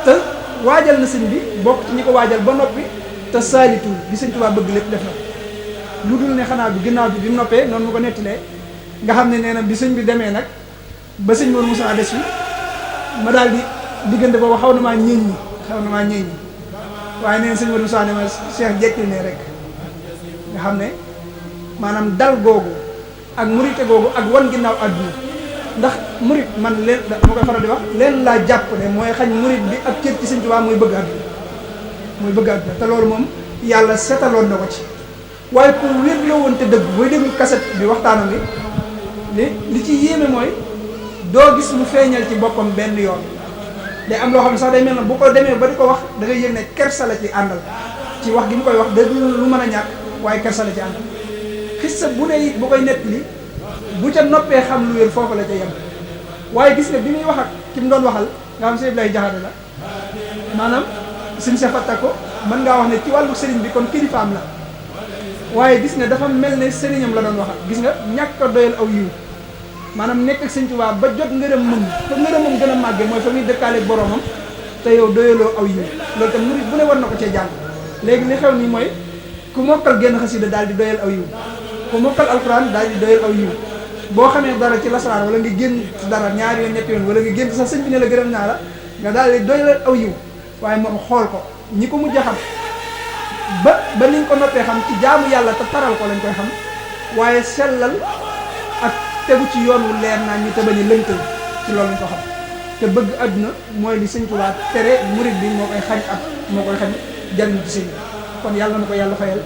te waajal na sëñ bi bokk ci ñi ko waajal ba noppi te saalitul bi sëñ Tuubaa bëgg lépp def na lu dul ne xanaa bi ginnaaw bi mu noppee noonu mu ko nettilee nga xam ne nee na bi sëñ bi demee nag ba sëñ Mor Moussa des fi ma daal di diggante boobu xaw na maa ñeeñ ñi waaye nee na sëñ Mor Moussa ne ma Cheikh jekkil ne rek nga xam ne maanaam dal googu ak murite googu ak wan ginnaaw àdduna ndax murit man leen moo koy faral di wax leen laa jàpp ne mooy xañ murit bi ak cër ci sëñ Tuubaa muy bëgg àdduna te loolu moom yàlla setaloon na ko ci waaye ku wér la woon te dëgg booy déglu kaset bi waxtaanam bi li ci yéeme mooy doo gis mu feeñal ci boppam benn yoon day am loo xam ne sax day mel na bu ko demee ba di ko wax da ngay yëg ne kersa la ci àndal ci wax gi mu koy wax da lu mën a ñàkk waaye kersa la ci àndal xissa bu ne it bu koy nett li bu ca noppee xam lu wér foofu la ca yem waaye gis nga bi muy wax ak ki mu doon waxal nga xam sëñ lay jaxate la maanaam suñ sa fatta ko mën ngaa wax ne ci wàllu sëriñ bi kon kilifaam la waaye gis nga dafa mel ne sëriñam la doon waxal gis nga ñàkk a doyal aw yiw maanaam nekk ak sëñ Tuubaa ba jot ngërëm mën fa ngërëmam gën a màgge mooy fa muy dëkkaaleeg boromam te yow doyaloo aw yiw loolu tam murid bu ne war na ko cee jàng léegi li xew nii mooy ku mokkal genn xasida daal di doyal aw yiw ku mokkal alxuraan daal di doyal aw yiw boo xamee dara ci lasaraan wala nga génn dara ñaari yoon ñetti yoon wala nga génn sax sëñ bi ne la gërëm naa la nga daal di doyal aw yiw waaye moom xool ko ñi ko mujj a xam ba niñ ko noppee xam ci jaamu yàlla te taral ko lañ koy xam waaye sellal ak tegu ci yoon wu leer naa ñu te bañ a lëntal ci loolu lañ ko xam te bëgg àdduna mooy li sëñ Tuubaa tere murid bi moo koy xañ jariñu ci sëñ kon yàlla na ko yàlla fayal